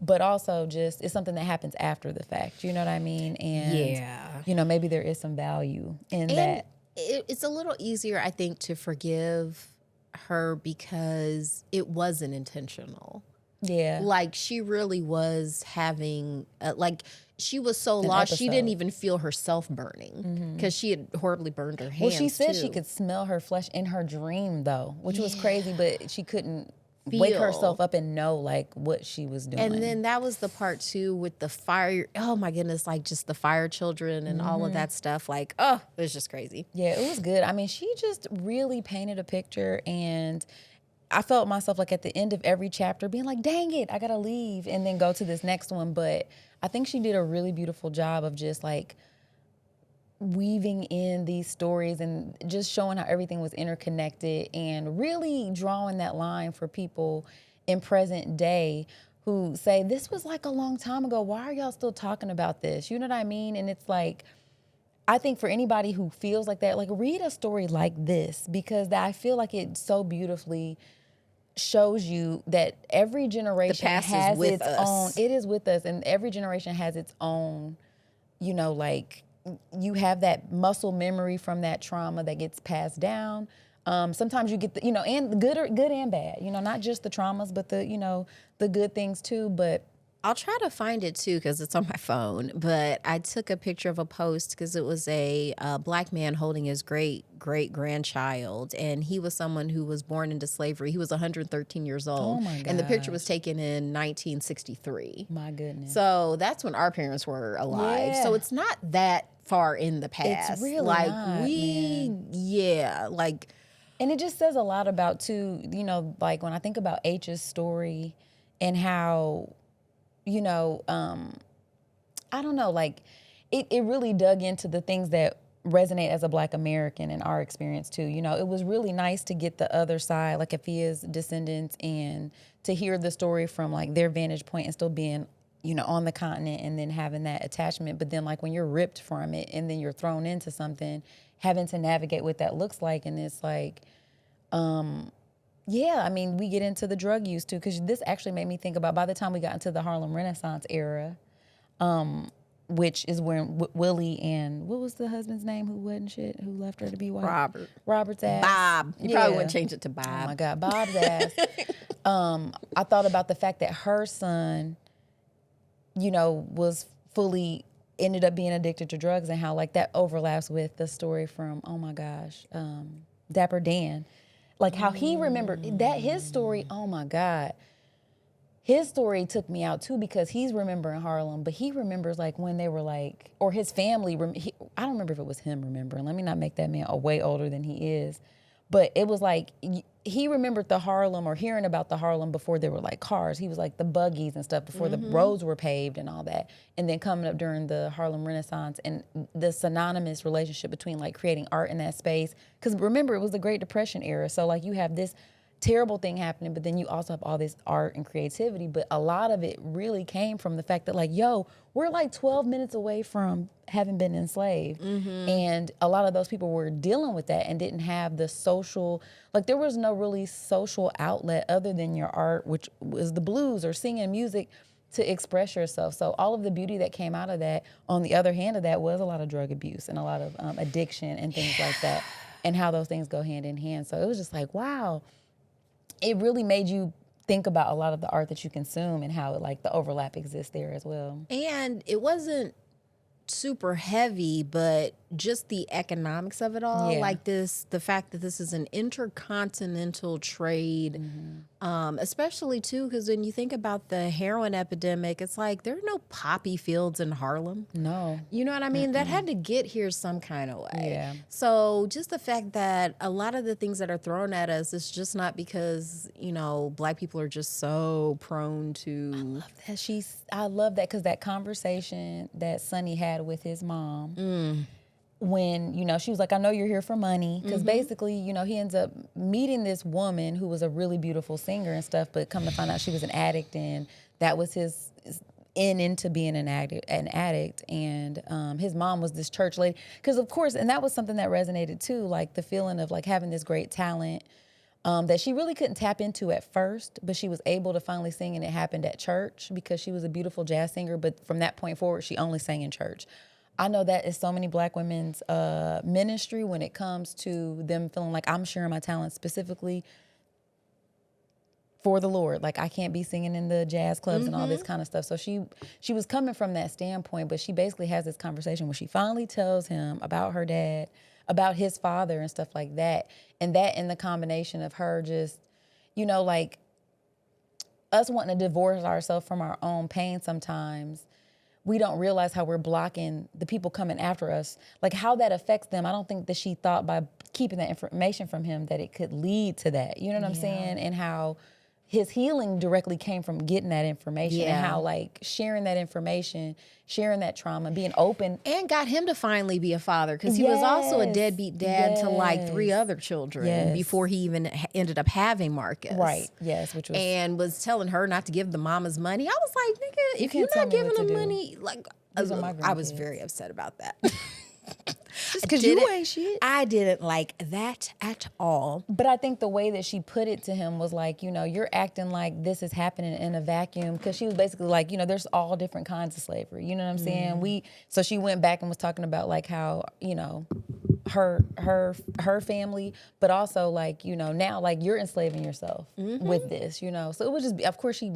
but also just it's something that happens after the fact. You know what I mean? And maybe there is some value in that. It's a little easier, I think, to forgive her because it wasn't intentional. Yeah. Like she really was having, she was so lost, she didn't even feel herself burning because she had horribly burned her hands. Well, she said too. she could smell her flesh in her dream though, which was crazy, but she couldn't wake herself up and know like what she was doing. And then that was the part too with the fire. Oh my goodness, like just the fire children and all of that stuff. Like, oh, it was just crazy. Yeah, it was good. I mean, she just really painted a picture, and I felt myself like at the end of every chapter being like, dang it, I gotta leave and then go to this next one. But I think she did a really beautiful job of just like weaving in these stories and just showing how everything was interconnected and really drawing that line for people in present day who say, this was like a long time ago. Why are y'all still talking about this? You know what I mean? And it's like, I think for anybody who feels like that, like read a story like this, because I feel like it so beautifully shows you that every generation past is has with its us. own, it is with us, and every generation has its own, like you have that muscle memory from that trauma that gets passed down. Sometimes you get the, and the good and bad, not just the traumas, but the, the good things too. But I'll try to find it too because it's on my phone. But I took a picture of a post because it was a Black man holding his great-great-grandchild. And he was someone who was born into slavery. He was 113 years old. Oh my And the picture gosh. was taken in 1963. my goodness. So that's when our parents were alive. Yeah. So it's not that far in the past. It's really like not, like And it just says a lot about too, like when I think about H's story and how, I don't know, like it really dug into the things that resonate as a Black American in our experience too. It was really nice to get the other side, like Effia's descendants, and to hear the story from like their vantage point and still being, on the continent and then having that attachment. But then like when you're ripped from it and then you're thrown into something, having to navigate what that looks like. And it's like, yeah, I mean, we get into the drug use too, because this actually made me think about by the time we got into the Harlem Renaissance era, which is when Willie and what was the husband's name who wasn't shit, who left her to be white? Robert's ass. Bob. You probably wouldn't change it to Bob. Oh my God, Bob's ass. I thought about the fact that her son, was ended up being addicted to drugs, and how like that overlaps with the story from, oh my gosh, Dapper Dan. Like how he remembered that his story, oh my God. His story took me out too, because he's remembering Harlem, but he remembers like when they were like, or his family, I don't remember if it was him remembering. Let me not make that man way older than he is. But it was like, he remembered the Harlem, or hearing about the Harlem before there were like cars. He was like the buggies and stuff before the roads were paved and all that. And then coming up during the Harlem Renaissance, and the synonymous relationship between like creating art in that space. Because remember, it was the Great Depression era. So like you have this terrible thing happening, but then you also have all this art and creativity. But a lot of it really came from the fact that like, we're like 12 minutes away from having been enslaved. And a lot of those people were dealing with that and didn't have the social, like there was no really social outlet other than your art, which was the blues or singing music to express yourself. So all of the beauty that came out of that, on the other hand of that, was a lot of drug abuse and a lot of addiction and things like that, and how those things go hand in hand. So it was just like, wow. It really made you think about a lot of the art that you consume and how like the overlap exists there as well. And it wasn't super heavy, but just the economics of it all, like the fact that this is an intercontinental trade, especially too, because when you think about the heroin epidemic, it's like there are no poppy fields in Harlem. No. You know what I mean? That had to get here some kind of way. Yeah. So just the fact that a lot of the things that are thrown at us, it's just not because, Black people are just so prone to. I love that, because that conversation that Sonny had with his mom, when, she was like, I know you're here for money. Because basically, he ends up meeting this woman who was a really beautiful singer and stuff, but come to find out she was an addict, and that was his into being an addict. And his mom was this church lady. Because of course, and that was something that resonated too, like the feeling of like having this great talent that she really couldn't tap into at first, but she was able to finally sing, and it happened at church because she was a beautiful jazz singer. But from that point forward, she only sang in church. I know that is so many Black women's ministry when it comes to them feeling like, I'm sharing my talent specifically for the Lord. Like I can't be singing in the jazz clubs and all this kind of stuff. So she was coming from that standpoint, but she basically has this conversation where she finally tells him about her dad, about his father and stuff like that. And that in the combination of her just, like us wanting to divorce ourselves from our own pain sometimes, we don't realize how we're blocking the people coming after us, like how that affects them. I don't think that she thought by keeping that information from him that it could lead to that. You know what I'm saying? And how his healing directly came from getting that information, and how like sharing that information, sharing that trauma, being open. And got him to finally be a father, because he was also a deadbeat dad to like 3 other children before he even ended up having Marcus. Right, yes. Which was, and was telling her not to give the mamas money. I was like, nigga, if you're not giving them money, like, I was very upset about that. Just because you ain't shit. I didn't like that at all. But I think the way that she put it to him was like, you're acting like this is happening in a vacuum. Because she was basically like, there's all different kinds of slavery. You know what I'm saying? So she went back and was talking about like how, her family, but also like, now like you're enslaving yourself with this, So it was just, of course she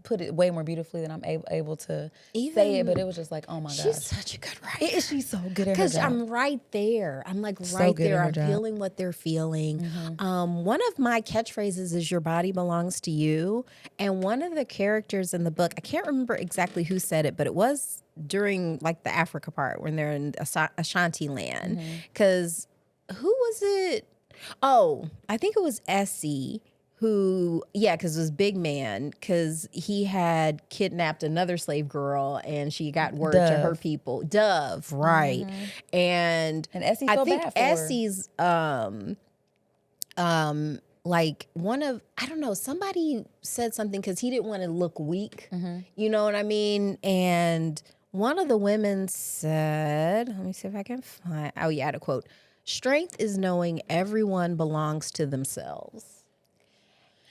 put it way more beautifully than I'm able to say it, but it was just like, oh my gosh. She's such a good writer. She's so good at her job. Because I'm right there. I'm like right there. I'm feeling what they're feeling. One of my catchphrases is your body belongs to you. And one of the characters in the book, I can't remember exactly who said it, but it was during like the Africa part when they're in Ashanti land. Because who was it? Oh, I think it was Essie. Who, because it was Big Man, because he had kidnapped another slave girl and she got word to her people. Dove, right. And Essie I felt think bad for her. Essie's, like one of, I don't know, somebody said something because he didn't want to look weak. You know what I mean? And one of the women said, let me see if I can find, I had a quote, "Strength is knowing everyone belongs to themselves."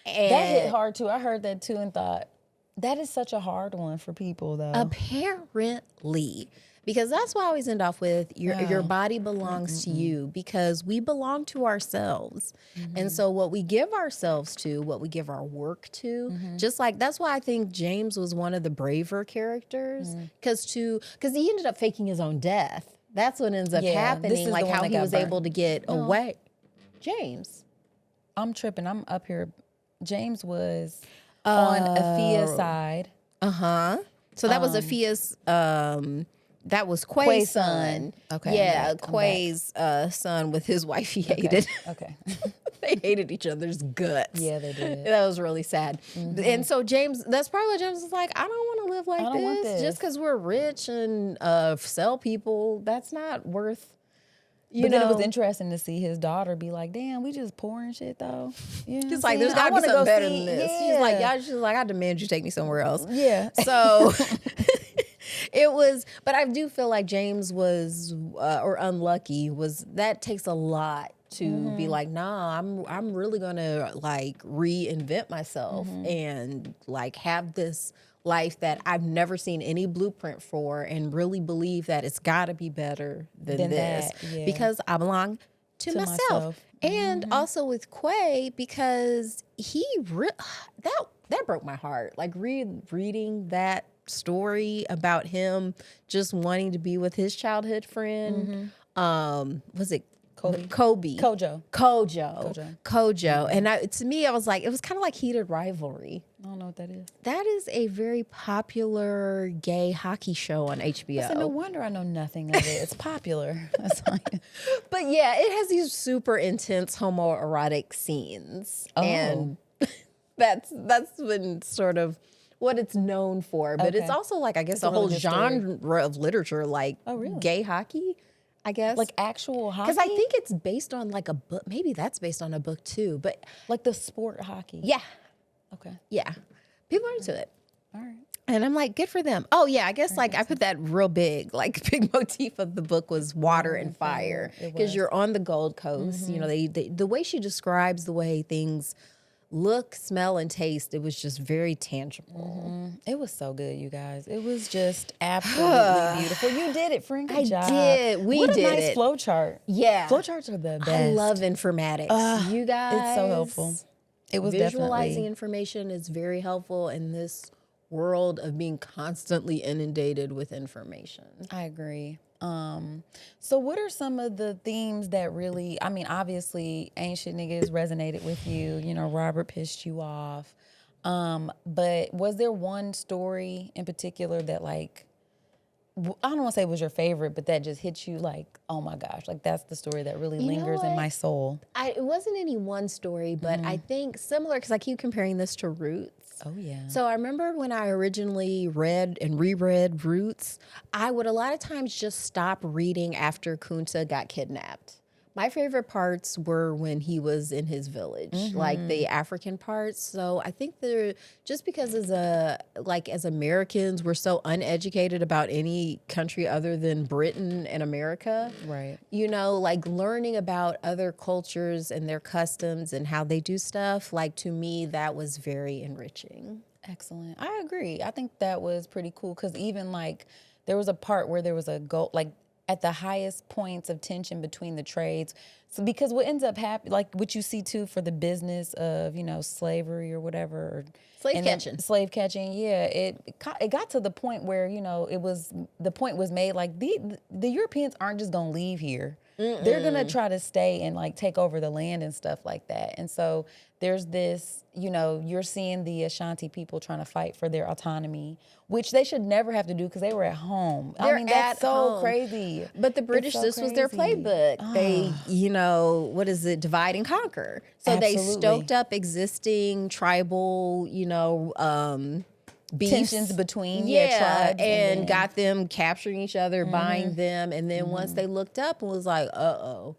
And that hit hard too. I heard that too and thought, That is such a hard one for people, though. Apparently. Because that's why I always end off with your body belongs to you, because we belong to ourselves. And so what we give ourselves to, what we give our work to, just like that's why I think James was one of the braver characters, because he ended up faking his own death. That's what ends up happening, like how he was able to get away. James. I'm tripping. I'm up here. James was on Effia's side. So that was Effia's that was Quay's son. Okay. Yeah, Quay's son with his wife he hated. Okay. They hated each other's guts. Yeah, they did. That was really sad. And so James, that's probably what James was like, I don't want to live like this. Just because we're rich and sell people, that's not worth, But then it was interesting to see his daughter be like, damn, we just poor and shit, though. You know He's like, there's got to be something better than this. She's like, I demand you take me somewhere else. Yeah. So... It was, but I do feel like James was, or unlucky, that takes a lot to be like, nah, I'm really gonna like reinvent myself and like have this life that I've never seen any blueprint for, and really believe that it's gotta be better than this because I belong to myself. And also with Quay, because that broke my heart. Like reading that story about him just wanting to be with his childhood friend. Was it Kobe? Kojo. And to me, I was like, it was kind of like heated rivorry. I don't know what that is. That is a very popular gay hockey show on HBO. So no wonder I know nothing of it. It's popular. That's like... But yeah, it has these super intense homoerotic scenes. And that's been sort of what it's known for. But it's also like, I guess, a whole genre of literature, like gay hockey, I guess. Like actual hockey? Because I think it's based on like a book. Maybe that's based on a book too. But like the sport hockey? Yeah. Okay. Yeah. People are into it. All right. And I'm like, good for them. Oh, yeah, I guess like I put that real big, like big motif of the book was water and fire. Because you're on the Gold Coast. You know, the way she describes the way things look, smell, and taste, it was just very tangible. It was so good, you guys. It was just absolutely beautiful. You did it, friend. Good job. Did. We what did a nice it. flow chart. Yeah. Flow charts are the best. I love informatics. You guys. It's so helpful. It was visualizing information is very helpful in this world of being constantly inundated with information. I agree. So what are some of the themes that really, I mean, obviously Ancient Niggas resonated with you, you know, Robert pissed you off. But was there one story in particular that like, I don't want to say was your favorite, but that just hit you like, oh my gosh, like that's the story that really lingers in my soul? It wasn't any one story, but I think similar, because I keep comparing this to Roots. Oh, yeah. So I remember when I originally read and reread Roots, I would a lot of times just stop reading after Kunta got kidnapped. My favorite parts were when he was in his village, like the African parts. So I think just because as Americans, we're so uneducated about any country other than Britain and America. Right. You know, like learning about other cultures and their customs and how they do stuff, like to me, that was very enriching. Excellent. I agree. I think that was pretty cool because even like there was a part where there was a goal, like at the highest points of tension between the trades. So because what ends up happening, like what you see too for the business of, you know, slavery or whatever. Slave catching, yeah. It got to the point where, you know, the point was made like the Europeans aren't just gonna leave here. They're gonna try to stay and like take over the land and stuff like that. And so there's this, you know, you're seeing the Ashanti people trying to fight for their autonomy, which they should never have to do because they were at home. I mean, that's so crazy. But the British, this was their playbook. They, you know, what is it? Divide and conquer. So they stoked up existing tribal, you know, beefs. Tensions between tribes and got them capturing each other, buying them, and then once they looked up and was like,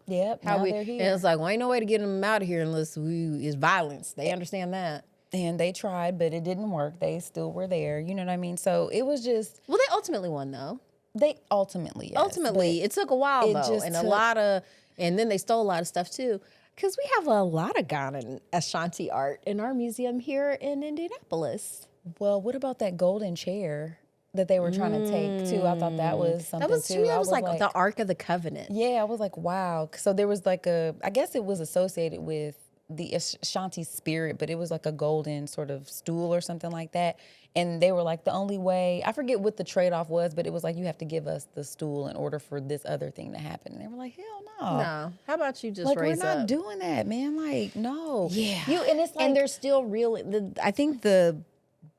yep, how they're here. And it's like, well, ain't no way to get them out of here unless it's violence. They understand that. And they tried, but it didn't work. They still were there. You know what I mean? So it was just... Well, they ultimately won, though. They ultimately, yes. Ultimately. It took a while, though. And then they stole a lot of stuff, too. Because we have a lot of Ghanaian Ashanti art in our museum here in Indianapolis. Well, what about that golden chair that they were trying to take too? I thought that was something That was too. true. That I was like the Ark of the Covenant. Yeah, I was like, wow. So there was like I guess it was associated with the Ashanti spirit, but it was like a golden sort of stool or something like that. And they were like, the only way, I forget what the trade-off was, but it was like, you have to give us the stool in order for this other thing to happen. And they were like, hell no. No. How about you just Like, raise we're not up? doing that, man. Like, no. Yeah. And it's like, And they're still reeling. I think the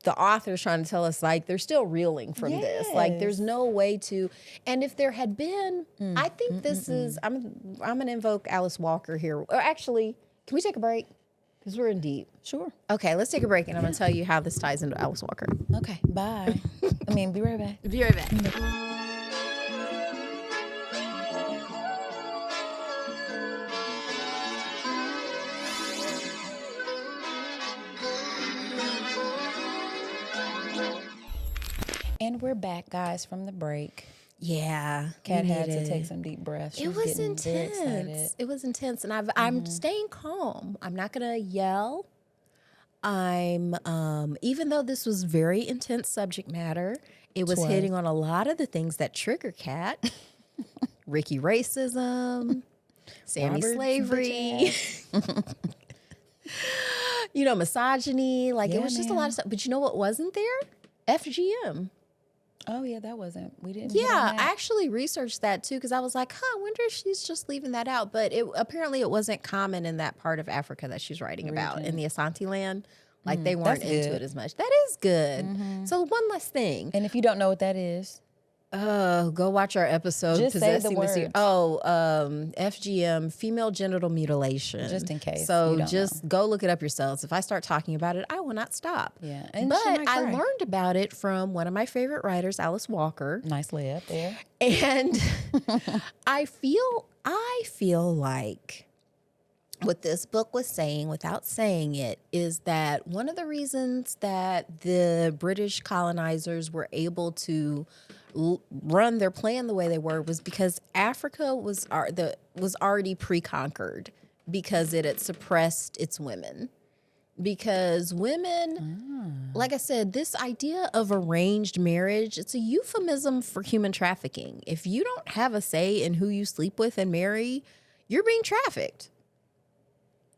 author's trying to tell us, like, they're still reeling from this. Like, there's no way to. And if there had been, I think this is, I'm going to invoke Alice Walker here. Or actually, can we take a break? Because we're in deep. sure. Okay, let's take a break, and I'm going to tell you how this ties into Alice Walker. Okay, bye. Be right back. Be right back. And we're back, guys, from the break. Yeah. Kat had to take some deep breaths. She It was getting very excited. intense. It was intense, and I'm staying calm. I'm not gonna yell. I'm even though this was very intense subject matter, it was hitting on a lot of the things that trigger Kat. Ricky racism, Sammy Robert slavery, misogyny. Like, it was just a lot of stuff. But you know what wasn't there? FGM. Oh yeah, that wasn't. We didn't. hit on Yeah, that. I actually researched that too because I was like, I wonder if she's just leaving that out. But apparently it wasn't common in that part of Africa that she's writing about, in the Asante land. Like, they weren't that's into good. it as much. That is good. So one less thing. And if you don't know what that is, Go watch our episode. Just say the Possessing words. FGM, female genital mutilation. Just in case So you don't just go look it up yourselves. If I start talking about it, I will not stop. Yeah, and But she might I cry. learned about it from one of my favorite writers, Alice Walker. nice layup there. And I feel like what this book was saying, without saying it, is that one of the reasons that the British colonizers were able to run their plan the way they were was because Africa was already pre-conquered because it had suppressed its women. Because women, like I said, this idea of arranged marriage, it's a euphemism for human trafficking. If you don't have a say in who you sleep with and marry, you're being trafficked.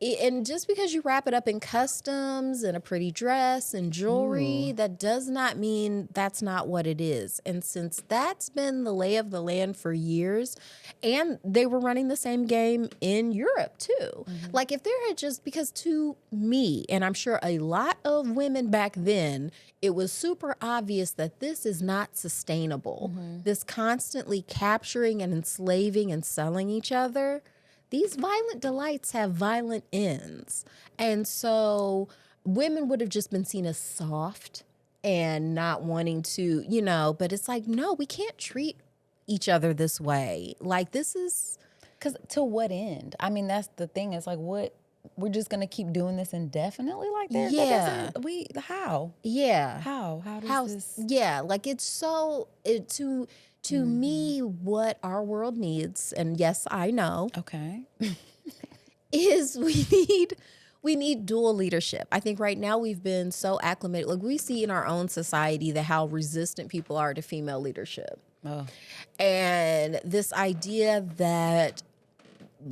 And just because you wrap it up in customs and a pretty dress and jewelry, that does not mean that's not what it is. And since that's been the lay of the land for years, and they were running the same game in Europe too. Like, if there had just, because to me, and I'm sure a lot of women back then, it was super obvious that this is not sustainable. This constantly capturing and enslaving and selling each other. These violent delights have violent ends. And so women would have just been seen as soft and not wanting to, but it's like, no, we can't treat each other this way. Like, this is... Because to what end? I mean, that's the thing. It's like, what? We're just going to keep doing this indefinitely like that? Yeah. How? Yeah. How does this? Yeah, like, it's so... To me, what our world needs, and yes, I know, Okay. is we need dual leadership. I think right now we've been so acclimated. Like, we see in our own society that how resistant people are to female leadership. Oh. And this idea that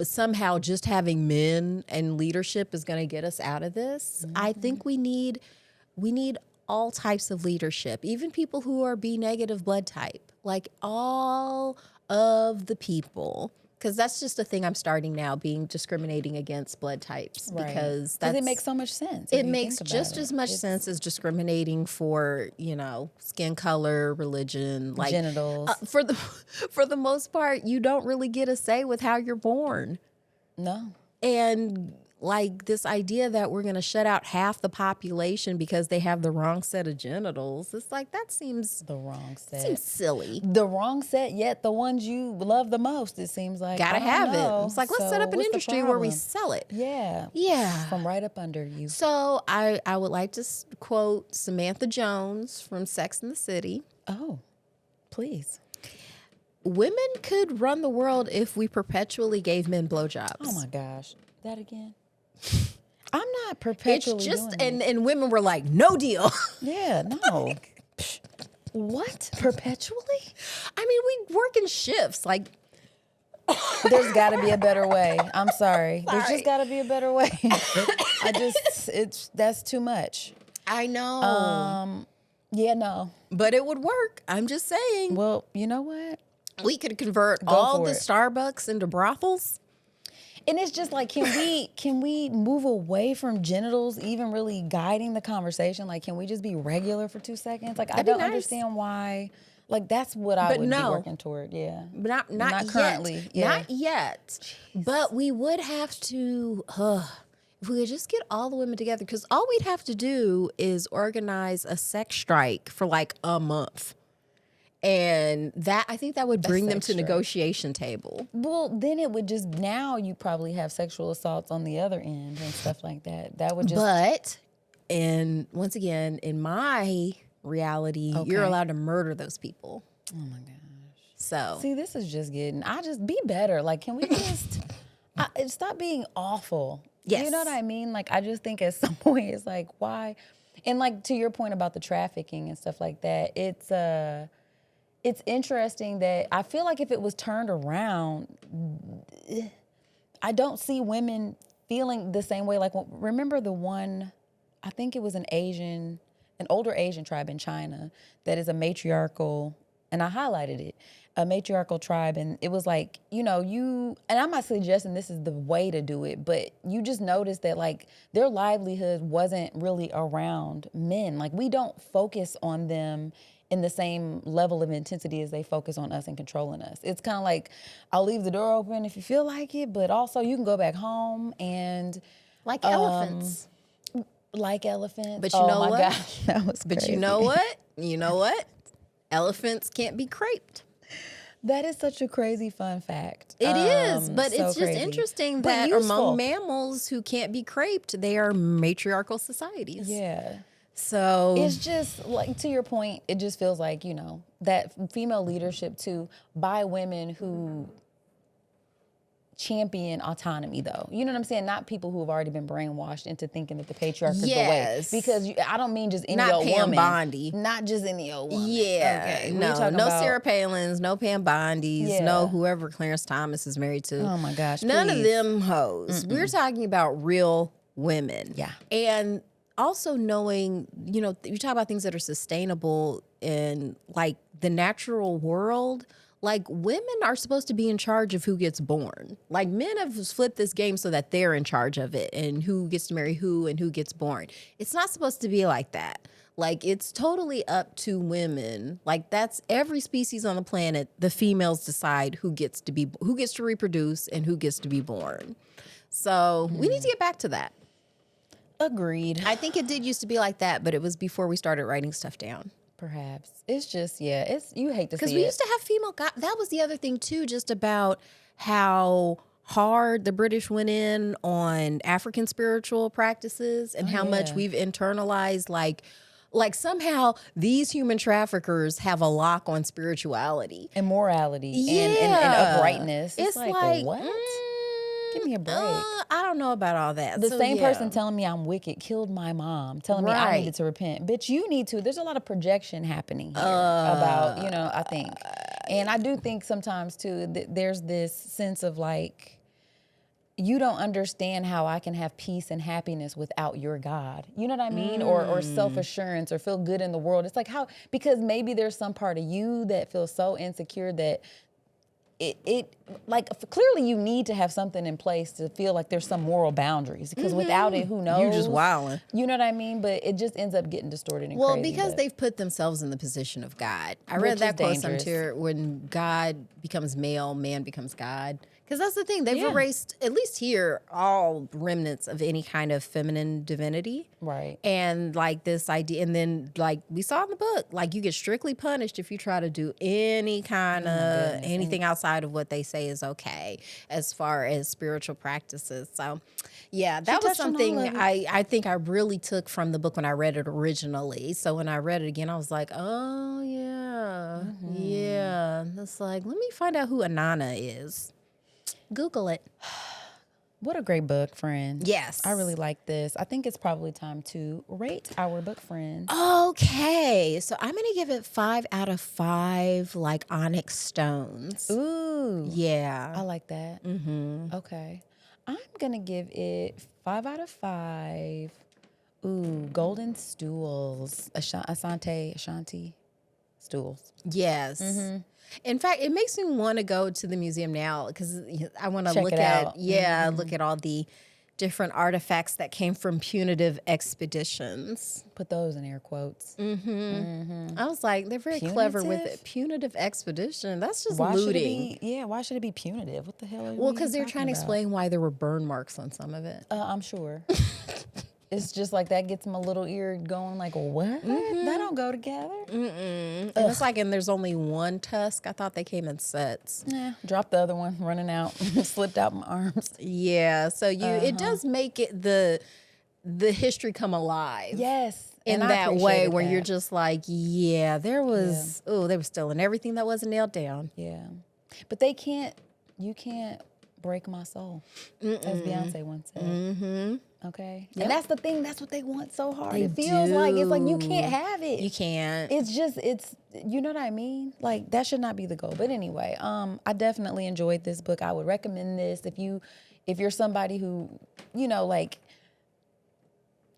somehow just having men and leadership is going to get us out of this. I think we need all types of leadership, even people who are B negative blood type, like all of the people. Because that's just a thing I'm starting now, being discriminating against blood types. Right. Because it makes so much sense. if It you makes think about just it. as much sense as discriminating for, skin color, religion, like Genitals. For the most part, you don't really get a say with how you're born. No. And like, this idea that we're going to shut out half the population because they have the wrong set of genitals, it's like, that seems The wrong set. seems silly. The wrong set, yet the ones you love the most, it seems like. Gotta I don't have know. it. It's like, let's set So up an what's the industry where we problem? sell it. Yeah. Yeah. From right up under you. So I would like to quote Samantha Jones from Sex and the City. Oh, please. Women could run the world if we perpetually gave men blowjobs. Oh my gosh. That again? I'm not perpetually It's just, doing it. and women were like, no deal. Yeah, no. Psh, what? Perpetually? I mean, we work in shifts. Like, There's got to be a better way. I'm sorry. There's just got to be a better way. That's too much. I know. Yeah, no. But it would work. I'm just saying. Well, you know what? We could convert all for the it. Starbucks into brothels. And it's just like, can we move away from genitals even really guiding the conversation? Like, can we just be regular for 2 seconds? Like, I don't understand why. Like, that's what I would be working toward. Yeah, But not Not yet. currently, yeah. Not yet. But we would have to. If we could just get all the women together, because all we'd have to do is organize a sex strike for like a month. And that, I think that would bring them to sex strike. negotiation table. Well, then it would just, now you probably have sexual assaults on the other end and stuff like that. That would just. But, and once again, in my reality, you're allowed to murder those people. Oh my gosh. So. See, this is just getting, I just be better. Like, can we just stop being awful? Yes. You know what I mean? Like, I just think at some point it's like, why? And like, to your point about the trafficking and stuff like that, it's interesting that I feel like if it was turned around, I don't see women feeling the same way. Like, remember the one, I think it was an older Asian tribe in China that is a matriarchal, and I highlighted it, a matriarchal tribe. And it was like, and I'm not suggesting this is the way to do it, but you just notice that like their livelihood wasn't really around men. Like, we don't focus on them in the same level of intensity as they focus on us and controlling us. It's kind of like, I'll leave the door open if you feel like it, but also you can go back home and Like elephants. like elephants. But you know my what? gosh, that was But crazy. you know what? You know what? Elephants can't be craped. That is such a crazy fun fact. It is, but so it's just crazy. interesting But that useful. among mammals who can't be craped, they are matriarchal societies. Yeah. So It's just like, to your point, it just feels like, that female leadership too by women who champion autonomy, though. You know what I'm saying? Not people who have already been brainwashed into thinking that the patriarch is the way. Because I don't mean just any not old Pam woman. Bondi. Not just any old woman. Yeah, Okay. no Sarah Palins, no Pam Bondis, Yeah. no whoever Clarence Thomas is married to. Oh my gosh, none of please. them hoes. We're talking about real women. Yeah. And also knowing, you talk about things that are sustainable in like the natural world. Like, women are supposed to be in charge of who gets born. Like, men have flipped this game so that they're in charge of it and who gets to marry who and who gets born. It's not supposed to be like that. Like, it's totally up to women. Like, that's every species on the planet. The females decide who gets to reproduce and who gets to be born. So we need to get back to that. Agreed. I think it did used to be like that, but it was before we started writing stuff down. Perhaps. It's just, you hate to see it. Because we used to have female guys. That was the other thing, too, just about how hard the British went in on African spiritual practices and how much we've internalized, like like these human traffickers have a lock on spirituality. And morality and uprightness. It's like what? Give me a break. I don't know about all that. The same person telling me I'm wicked killed my mom, telling me I needed to repent. Bitch, you need to. There's a lot of projection happening here about, I think. And I do think sometimes, too, there's this sense of like, you don't understand how I can have peace and happiness without your God. You know what I mean? Or self-assurance or feel good in the world. It's like because maybe there's some part of you that feels so insecure that it like clearly you need to have something in place to feel like there's some moral boundaries because without it, who knows? You just wilding. You know what I mean? But it just ends up getting distorted and well, crazy. because they've put themselves in the position of God. I Which read is that quote dangerous. somewhere, when God becomes male, man becomes God. Because that's the thing. They've erased, at least here, all remnants of any kind of feminine divinity. Right. And like this idea, and then like we saw in the book, like you get strictly punished if you try to do any kind of anything outside of what they say is okay as far as spiritual practices. So yeah, that was touched on all something of it. I think I really took from the book when I read it originally. So when I read it again, I was like, oh yeah, yeah. It's like, let me find out who Anana is. Google it. What a great book, friend. Yes. I really like this. I think it's probably time to rate our book, friend. Okay, so I'm gonna give it 5 out of 5, like onyx stones. Ooh. Yeah. I like that. Mm-hmm. Okay. I'm going to give it 5 out of 5. Ooh, golden stools. Ashanti stools. Yes. In fact, it makes me want to go to the museum now because I want to Check look it at, out. look at all the different artifacts that came from punitive expeditions. Put those in air quotes. I was like, they're very clever with it. Punitive expedition. That's just looting. Why should it be punitive? What the hell are Well, because they're trying to explain why there were burn marks on some of it. I'm sure. It's just like that gets my little ear going like, what? That don't go together. And it's like, and there's only one tusk. I thought they came in sets. Yeah, dropped the other one, running out, slipped out my arms. Yeah, so it does make it the history come alive. Yes. In and that way where that. you're just like, yeah, they were stealing everything that wasn't nailed down. Yeah. But you can't break my soul, as Beyonce once said. Okay. Yep. And that's the thing. That's what they want so hard. It feels like it's like you can't have it. You can't. It's just you know what I mean? Like that should not be the goal. But anyway, I definitely enjoyed this book. I would recommend this if you're somebody who, like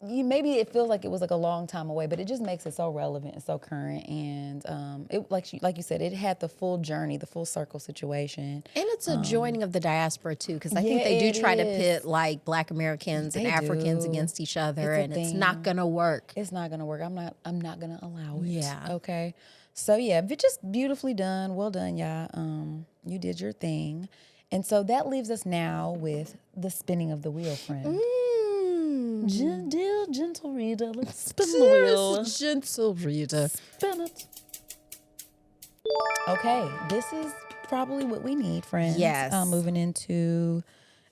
maybe it feels like it was like a long time away, but it just makes it so relevant and so current. And it like you said, it had the full journey, the full circle situation. And it's a joining of the diaspora too, because I think they do try to pit like Black Americans and Africans against each other, and it's not gonna work. It's not gonna work. I'm not gonna allow it. Yeah. Okay. So yeah, but just beautifully done. Well done, y'all. You did your thing. And so that leaves us now with the spinning of the wheel, friend. Dear gentle reader, let's spin the wheel. Gentle reader. Spin it. Okay, this is probably what we need, friends. Yes. Moving into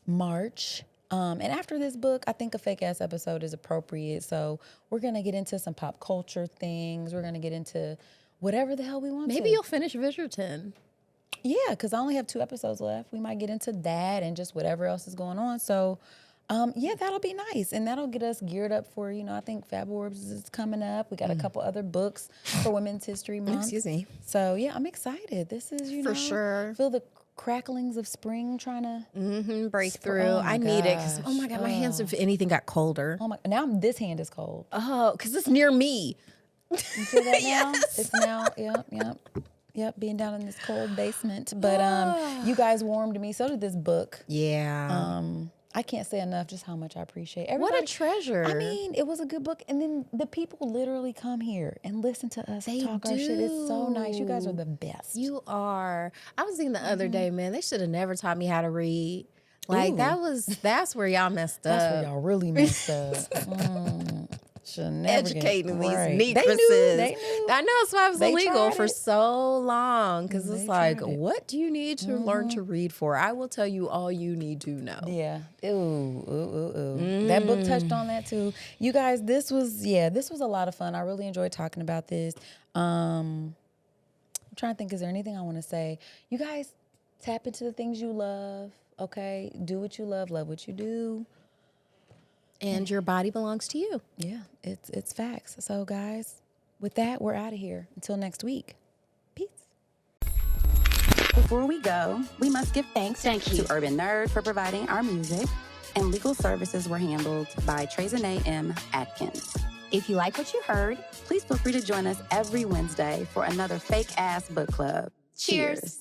March. And after this book, I think a fake ass episode is appropriate. So we're going to get into some pop culture things. We're going to get into whatever the hell we want to. Maybe you'll finish Bridgerton. Yeah, because I only have 2 episodes left. We might get into that and just whatever else is going on. So yeah, that'll be nice. And that'll get us geared up for, I think Fab Orbs is coming up. We got a couple other books for Women's History Month. Excuse me. So yeah, I'm excited. This is, for sure. Feel the cracklings of spring trying to break through. I need it because, oh my God, my hands, if anything, got colder. Oh my, now this hand is cold. Oh, because it's near me. You feel that now? Yes. It's now, yep, being down in this cold basement. But you guys warmed me. So did this book. Yeah. I can't say enough just how much I appreciate everybody. What a treasure. I mean, it was a good book. And then the people literally come here and listen to us talk our shit. It's so nice. You guys are the best. You are. I was thinking the other day, man, they should have never taught me how to read. Like, that's where y'all messed up. That's where y'all really messed up. Should never Educating these right. negresses. They knew. I know it's why it was illegal for it. so long. Because it's like, tried it. what do you need to learn to read for? I will tell you all you need to know. Yeah. Ooh. That book touched on that too. You guys, this was a lot of fun. I really enjoyed talking about this. I'm trying to think, is there anything I want to say? You guys, tap into the things you love, okay? Do what you love what you do. And your body belongs to you. Yeah, it's facts. So guys, with that, we're out of here. Until next week. Peace. Before we go, we must give thanks to Urban Nerd for providing our music, and legal services were handled by Trezanae M. Atkins. If you like what you heard, please feel free to join us every Wednesday for another fake-ass book club. Cheers.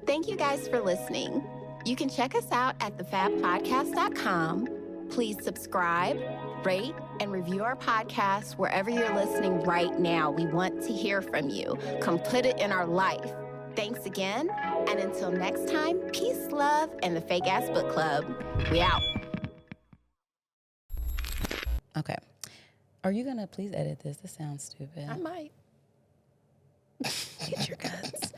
Thank you guys for listening. You can check us out at thefabpodcast.com. Please subscribe, rate, and review our podcast wherever you're listening right now. We want to hear from you. Come put it in our life. Thanks again, and until next time, peace, love, and the Fake Ass Book Club. We out. Okay. Are you going to please edit this? This sounds stupid. I might. Get your guts.